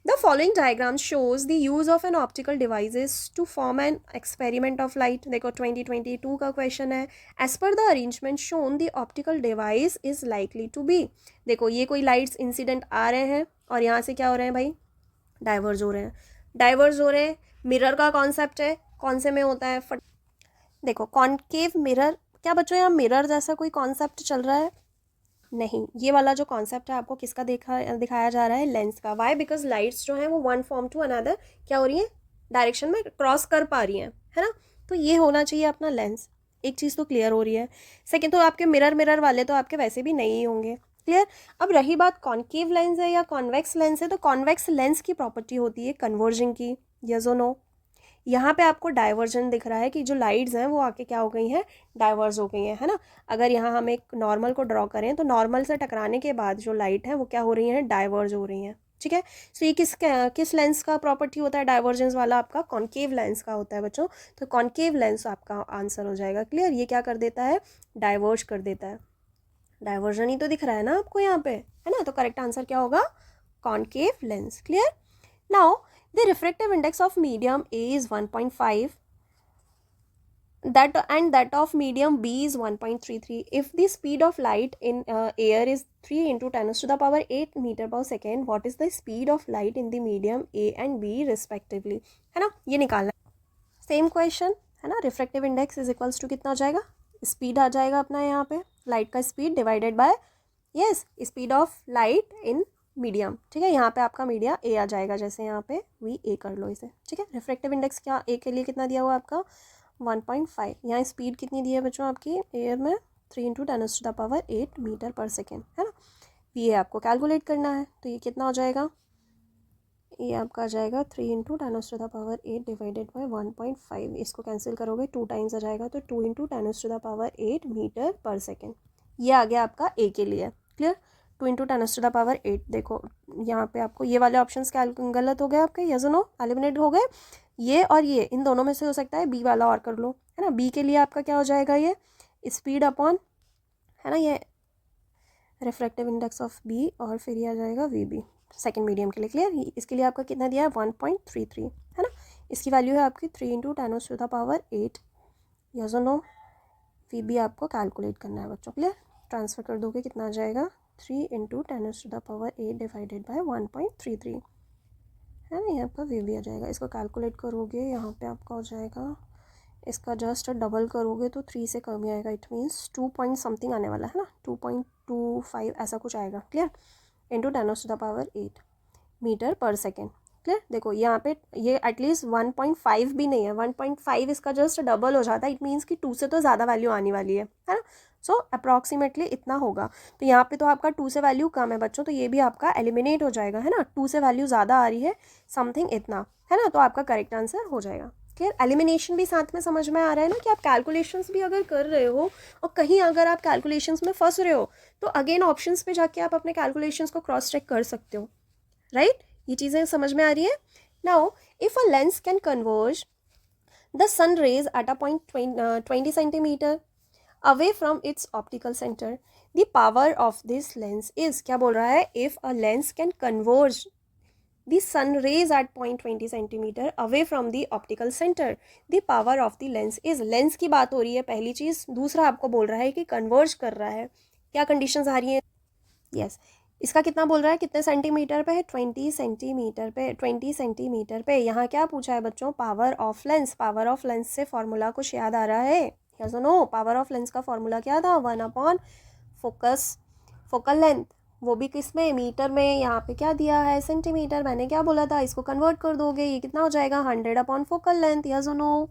the following diagram shows the use of an optical devices to form an experiment of light. देखो 2022 का क्वेश्चन है। As per the arrangement shown, the optical device is likely to be, देखो ये कोई lights incident आ रहे हैं और यहाँ से क्या हो रहे हैं भाई, डाइवर्ज हो रहे हैं, डाइवर्ज हो रहे हैं। मिरर का कॉन्सेप्ट है, कौन से में होता है, देखो कॉन्केव मिरर, क्या बच्चों यहाँ मिरर जैसा कोई कॉन्सेप्ट चल रहा है, नहीं, ये वाला जो कॉन्सेप्ट है आपको किसका दिखाया जा रहा है, लेंस का। वाई, बिकॉज लाइट्स जो है वो वन फॉर्म टू अनदर क्या हो रही है, डायरेक्शन में क्रॉस कर पा रही हैं, है ना। तो ये होना चाहिए अपना लेंस, एक चीज़ तो क्लियर हो रही है। सेकेंड, तो आपके मिरर वाले तो आपके वैसे भी नहीं होंगे, क्लियर। अब रही बात कॉन्केव लेंस है या कॉन्वेक्स लेंस है, तो कॉन्वेक्स लेंस की प्रॉपर्टी होती है कन्वर्जिंग की, यस और नो। यहाँ पे आपको डाइवर्जन दिख रहा है कि जो लाइट्स हैं वो आके क्या हो गई हैं, डाइवर्स हो गई हैं, है ना। अगर यहाँ हम एक नॉर्मल को ड्रॉ करें तो नॉर्मल से टकराने के बाद जो लाइट है वो क्या हो रही हैं, डाइवर्ज हो रही हैं, ठीक है। सो ये किस लेंस का प्रॉपर्टी होता है, डाइवर्जेंस वाला आपका कॉन्केव लेंस का होता है बच्चों। तो कॉन्केव लेंस आपका आंसर हो जाएगा, क्लियर। ये क्या कर देता है, डाइवर्ज कर देता है, डाइवर्जन ही तो दिख रहा है ना आपको यहाँ पे, है ना। तो करेक्ट आंसर क्या होगा, concave lens, clear. Now the refractive index of medium A is 1.5, that of medium B is 1.33. If the speed of light in air is 3 into 10 to the power 8 meter per second, what is the speed of light in the medium A and B respectively, है ना। ये निकालना है, same question है ना। Refractive index is equals to कितना आ जाएगा, स्पीड आ जाएगा अपना यहाँ पे, लाइट का speed divided by yes speed of light in medium, ठीक है। यहाँ पे आपका मीडिया ए आ जाएगा, जैसे यहाँ पे वी ए कर लो इसे, ठीक है। रिफ्रैक्टिव इंडेक्स क्या ए के लिए कितना दिया हुआ आपका 1.5, यहाँ स्पीड कितनी दी है बच्चों आपकी एयर में 3 into 10 to the power 8 metre per second, है ना। वी ए आपको कैलकुलेट करना है, तो ये कितना हो जाएगा, ये आपका आ जाएगा 3 into 10 to the power 8 divided by 1.5, इसको कैंसिल करोगे 2 टाइम्स आ जाएगा, तो 2 into 10 to the power 8 metre per second. ये आ गया आपका ए के लिए, clear. 2 into 10 to the power 8, देखो यहाँ पे आपको ये वाले ऑप्शंस क्या गलत हो गए आपके, यस और नो, एलिमिनेट हो गए। ये और ये इन दोनों में से हो सकता है बी वाला और कर लो, है ना। बी के लिए आपका क्या हो जाएगा, ये स्पीड अपॉन, है ना, ये रिफ्रैक्टिव इंडेक्स ऑफ बी और फिर ये आ जाएगा वी बी सेकेंड मीडियम के लिए, क्लियर। इसके लिए आपका कितना दिया है 1.33, है ना। इसकी वैल्यू है आपकी 3 into 10 to the power 8, yes और नो। वी बी आपको कैलकुलेट करना है बच्चों, क्लियर। ट्रांसफ़र कर दोगे कितना आ जाएगा 3 into 10 to the power 8 divided by 1.33, है ना। यहाँ पर वी बी आ जाएगा, इसको कैलकुलेट करोगे यहाँ पे आपका हो जाएगा, इसका जस्ट डबल करोगे तो 3 से कम ही आएगा, इट मीन्स 2 पॉइंट समथिंग आने वाला है ना, 2.25 ऐसा कुछ आएगा, clear. Into 10 to the power 8 metre per second, clear. देखो यहाँ पे ये एटलीस्ट 1.5 भी नहीं है, 1.5 इसका जस्ट डबल हो जाता है, इट मीन्स कि 2 से तो ज़्यादा वैल्यू आने वाली है ना। सो अप्रॉक्सीमेटली इतना होगा। तो यहाँ पे तो आपका 2 से वैल्यू कम है बच्चों, तो ये भी आपका एलिमिनेट हो जाएगा, है ना। 2 से वैल्यू ज़्यादा आ रही है, समथिंग इतना, है ना, तो आपका करेक्ट आंसर हो जाएगा। क्लियर। एलिमिनेशन भी साथ में समझ में आ रहा है ना, कि आप कैलकुलेशंस भी अगर कर रहे हो और कहीं अगर आप कैलकुलेशंस में फंस रहे हो तो अगेन ऑप्शंस पे जाके आप अपने कैलकुलेशंस को क्रॉस चेक कर सकते हो, राइट। ये चीज़ें समझ में आ रही है। Now if a lens can converge the sun rays at a point 20 centimetre away from its optical centre, the power of this lens is, क्या बोल रहा है, if a lens can converge the sun rays at 0.20 centimeter away from the optical center, the power of the lens is, lens की बात हो रही है पहली चीज। दूसरा आपको बोल रहा है कि कन्वर्ज कर रहा है, क्या कंडीशंस आ रही हैं, यस। इसका कितना बोल रहा है, कितने सेंटीमीटर पे है, 20 सेंटीमीटर पे, 20 सेंटीमीटर पे। यहाँ क्या पूछा है बच्चों, power of lens. Power of lens से फॉर्मूला कुछ याद आ रहा है या सुनो, पावर ऑफ लेंस का फॉर्मूला क्या था, 1 फोकस फोकल लेंथ, वो भी किस में, मीटर में। यहाँ पे क्या दिया है, सेंटीमीटर। मैंने क्या बोला था, इसको कन्वर्ट कर दोगे, ये कितना हो जाएगा, 100 फोकल लेंथ, या सुनो,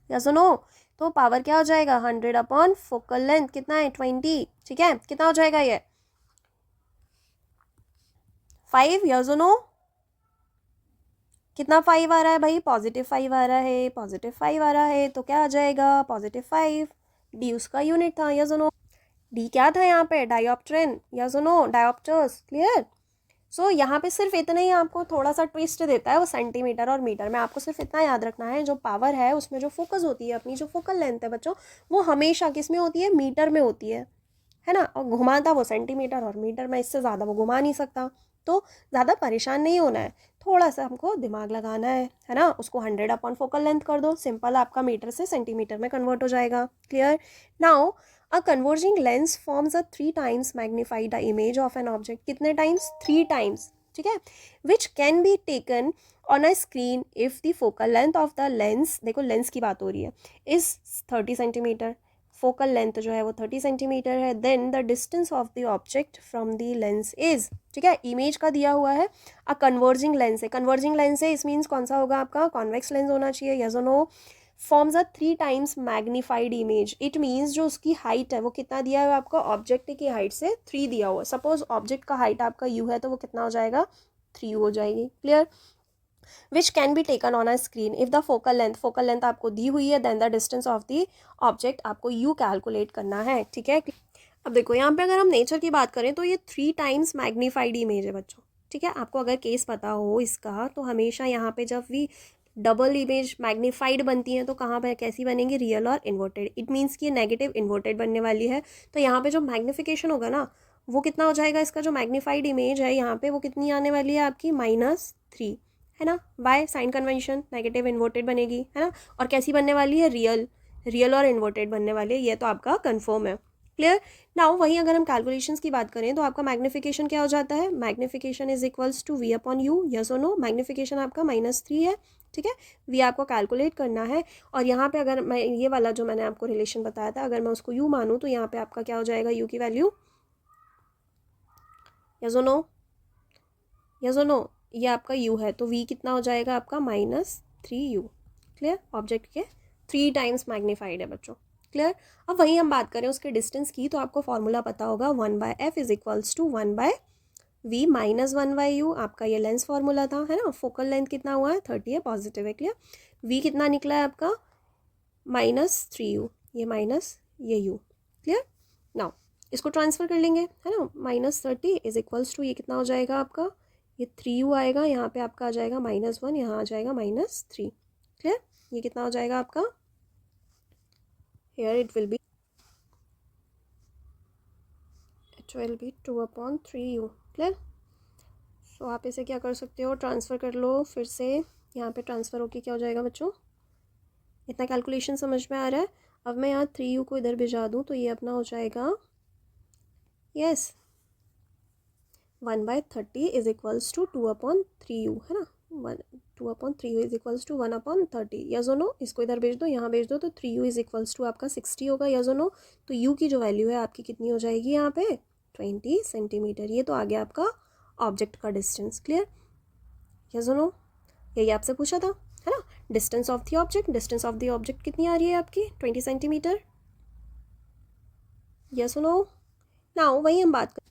या सुनो। तो पावर क्या हो जाएगा, 100 फोकल लेंथ, कितना है, 20, ठीक है। कितना हो जाएगा ये, 5, या सुनो। कितना 5 आ रहा है भाई, +5 आ रहा है, +5 आ रहा है, तो क्या आ जाएगा, +5। डी उसका यूनिट था, या सुनो। डी क्या था यहाँ पे, डायोप्ट्रिन, या सुनो, डायोप्टर्स। क्लियर। सो यहाँ पे सिर्फ इतना ही आपको थोड़ा सा ट्विस्ट देता है वो सेंटीमीटर और मीटर में। आपको सिर्फ इतना याद रखना है, जो पावर है उसमें जो फोकस होती है, अपनी जो फोकल लेंथ है बच्चों, वो हमेशा किस में होती है, मीटर में होती है ना। और घुमाता वो सेंटीमीटर और मीटर में, इससे ज़्यादा वो घुमा नहीं सकता। तो ज़्यादा परेशान नहीं होना है, थोड़ा सा हमको दिमाग लगाना है ना। उसको 100 फोकल लेंथ कर दो, सिंपल, आपका मीटर से सेंटीमीटर में कन्वर्ट हो जाएगा। Clear. Now a converging lens forms a 3 times magnified the image of an object. कितने टाइम्स, 3 टाइम्स, ठीक है। विच can be taken on a screen if the focal length of the lens, देखो lens की बात हो रही है, इज 30 सेंटीमीटर, फोकल लेंथ जो है वो 30 सेंटीमीटर है, then the distance of the object from the lens is, ठीक है। इमेज का दिया हुआ है, अ कन्वर्जिंग लेंस है, कन्वर्जिंग लेंस है, इस मीन्स कौन सा होगा आपका, कॉन्वेक्स लेंस होना चाहिए, यस और no. Forms a 3 times magnified image, it means जो उसकी हाइट है वो कितना दिया है आपको, ऑब्जेक्ट की हाइट से 3 दिया हुआ है। सपोज ऑब्जेक्ट का हाइट आपका यू है, तो वो कितना हो जाएगा, 3 हो जाएगी। क्लियर। Which can be taken on a screen if the focal length आपको दी हुई है, then the distance of the object आपको यू कैलकुलेट करना है, ठीक है। अब देखो यहाँ पे अगर हम नेचर की बात करें तो ये 3 टाइम्स मैग्नीफाइड इमेज है बच्चों, ठीक है। आपको अगर केस पता हो इसका, तो हमेशा यहाँ पे जब भी डबल इमेज मैग्नीफाइड बनती है तो कहाँ पर कैसी बनेंगी, रियल और इन्वर्टेड। इट मीन्स कि ये नेगेटिव इन्वर्टेड बनने वाली है। तो यहाँ पे जो मैग्निफिकेशन होगा ना, वो कितना हो जाएगा, इसका जो मैग्नीफाइड इमेज है यहाँ पे वो कितनी आने वाली है आपकी, -3, है ना। By sine convention negative inverted बनेगी, है ना। और कैसी बनने वाली है, रियल और इन्वर्टेड बनने वाली है, ये तो आपका कन्फर्म है। क्लियर। नाउ वहीं अगर हम कैलकुलेशंस की बात करें तो आपका मैग्निफिकेशन क्या हो जाता है, magnification is equals to v upon u, yes और नो। मैग्निफिकेशन आपका -3 है, ठीक है। v आपको कैलकुलेट करना है, और यहाँ पे अगर मैं ये वाला जो मैंने आपको रिलेशन बताया था, अगर मैं उसको u मानूँ तो यहाँ पे आपका क्या हो जाएगा, u की वैल्यू, यस और नो, यस और नो। ये आपका u है, तो v कितना हो जाएगा आपका, -3u। क्लियर। ऑब्जेक्ट के 3 टाइम्स मैग्नीफाइड है बच्चों। क्लियर। अब वहीं हम बात करें उसके डिस्टेंस की, तो आपको फॉर्मूला पता होगा, 1/f is equals to 1/v -1/u। आपका ये लेंस फॉर्मूला था, है ना। फोकल लेंथ कितना हुआ है, 30 है, पॉजिटिव है। क्लियर। v कितना निकला है आपका, -3u, ये माइनस ये u। क्लियर। नाउ इसको ट्रांसफर कर लेंगे, है ना। -30 इज इक्वल्स टू, ये कितना हो जाएगा आपका, ये 3u आएगा, यहाँ पे आपका आ जाएगा -1, यहाँ आ जाएगा -3। क्लियर। ये कितना हो जाएगा आपका, here it will be 2/3u। Clear. So आप इसे क्या कर सकते हो, ट्रांसफ़र कर लो फिर से, यहाँ पे ट्रांसफ़र होके क्या हो जाएगा बच्चों, इतना कैलकुलेशन समझ में आ रहा है। अब मैं यहाँ 3u को इधर भिजा दूँ तो ये अपना हो जाएगा, yes, 1/30 is equals to 2/3u, है ना। 2/3u is equals to 1/30, yes और नो। इसको इधर भेज दो, यहाँ भेज दो, तो 3u इज इक्वल्स टू आपका 60 होगा, यस और नो। तो u की जो वैल्यू है आपकी कितनी हो जाएगी यहाँ पे, 20 सेंटीमीटर। ये तो आ गया आपका ऑब्जेक्ट का डिस्टेंस। क्लियर, यस और नो। यही आपसे पूछा था, है ना। Distance of the object, distance of the object कितनी आ रही है आपकी 20 सेंटीमीटर, यस सुनो। नाउ वही हम बात कर,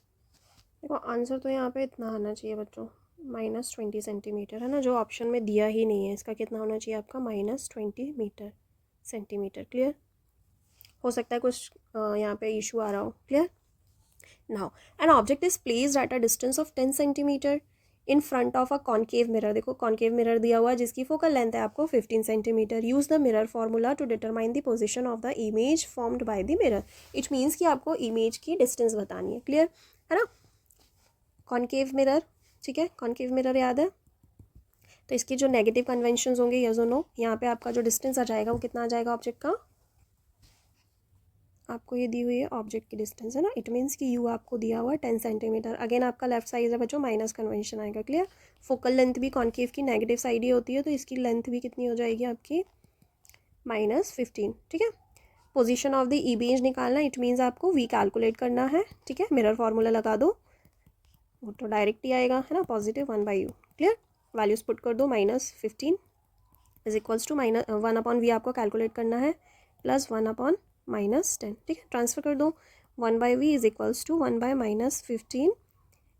देखो आंसर तो यहाँ पे इतना आना चाहिए बच्चों, -20 सेंटीमीटर, है ना, जो ऑप्शन में दिया ही नहीं है। इसका कितना होना चाहिए आपका -20 सेंटीमीटर। क्लियर, हो सकता है कुछ यहाँ पे इशू आ रहा हो। Clear. Now an object is placed at a distance of 10 centimetre in front of a concave mirror. देखो कॉन्केव मिरर दिया हुआ है जिसकी फोकल लेंथ है आपको 15 centimetre. Use the mirror formula to determine the position of the image formed by the mirror. It means कि आपको image की डिस्टेंस बतानी है। क्लियर, है ना। कॉन्केव मिरर, ठीक है, कॉन्केव मिरर याद है, तो इसके जो नेगेटिव कन्वेंशन होंगे यस और नो, यहाँ पे आपका जो डिस्टेंस आ जाएगा वो कितना आ जाएगा ऑब्जेक्ट का, आपको ये दी हुई है ऑब्जेक्ट की डिस्टेंस, है ना। इट मीन्स कि यू आपको दिया हुआ है 10 सेंटीमीटर। अगेन आपका लेफ्ट साइड है बच्चों, माइनस कन्वेंशन आएगा। क्लियर, फोकल लेंथ भी कॉन्केव की नेगेटिव साइड ही होती है, तो इसकी लेंथ भी कितनी हो जाएगी आपकी -15। ठीक है, पोजीशन ऑफ द इमेज निकालना, इट मीन्स आपको वी कैलकुलेट करना है। ठीक है, मिरर फार्मूला लगा दो, वो तो डायरेक्ट ही आएगा, है ना, +1/u। क्लियर, वैल्यूज पुट कर दो, -15 इज इक्वल्स टू -1/v आपको कैलकुलेट करना है, +1/-10। ठीक है, ट्रांसफर कर दो, 1/v इज इक्वल्स टू 1/-15,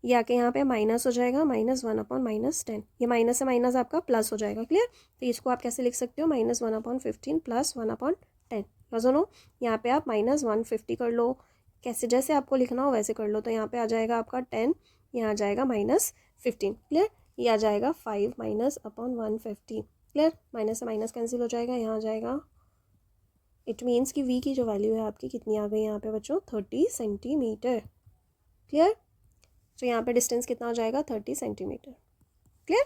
ये आके यहाँ पे माइनस हो जाएगा, -1/-10। ये माइनस से माइनस आपका प्लस हो जाएगा। क्लियर, तो इसको आप कैसे लिख सकते हो, -1/15 + 1/10। नो, यहाँ पे आप -150 कर लो, कैसे जैसे आपको लिखना हो वैसे कर लो। तो यहाँ पे आ जाएगा आपका 10, यहाँ आ जाएगा -15। क्लियर, ये आ जाएगा 5 -150। क्लियर, माइनस से माइनस कैंसिल हो जाएगा, यहाँ आ जाएगा। इट मीन्स कि v की जो वैल्यू है आपकी कितनी आ गई यहाँ पे बच्चों, 30 सेंटीमीटर। क्लियर, तो यहाँ पे डिस्टेंस कितना हो जाएगा, 30 centimetre. Clear.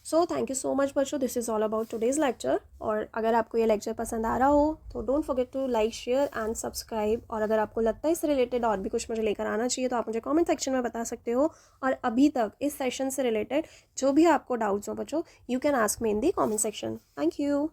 So thank you so much बच्चों, this is all about today's lecture. और अगर आपको ये लेक्चर पसंद आ रहा हो तो don't forget to like, share and subscribe. और अगर आपको लगता है इससे रिलेटेड और भी कुछ मुझे लेकर आना चाहिए तो आप मुझे कमेंट सेक्शन में बता सकते हो। और अभी तक इस सेशन से रिलेटेड जो भी आपको डाउट्स हो बच्चों, you can ask me in the comment section. Thank you.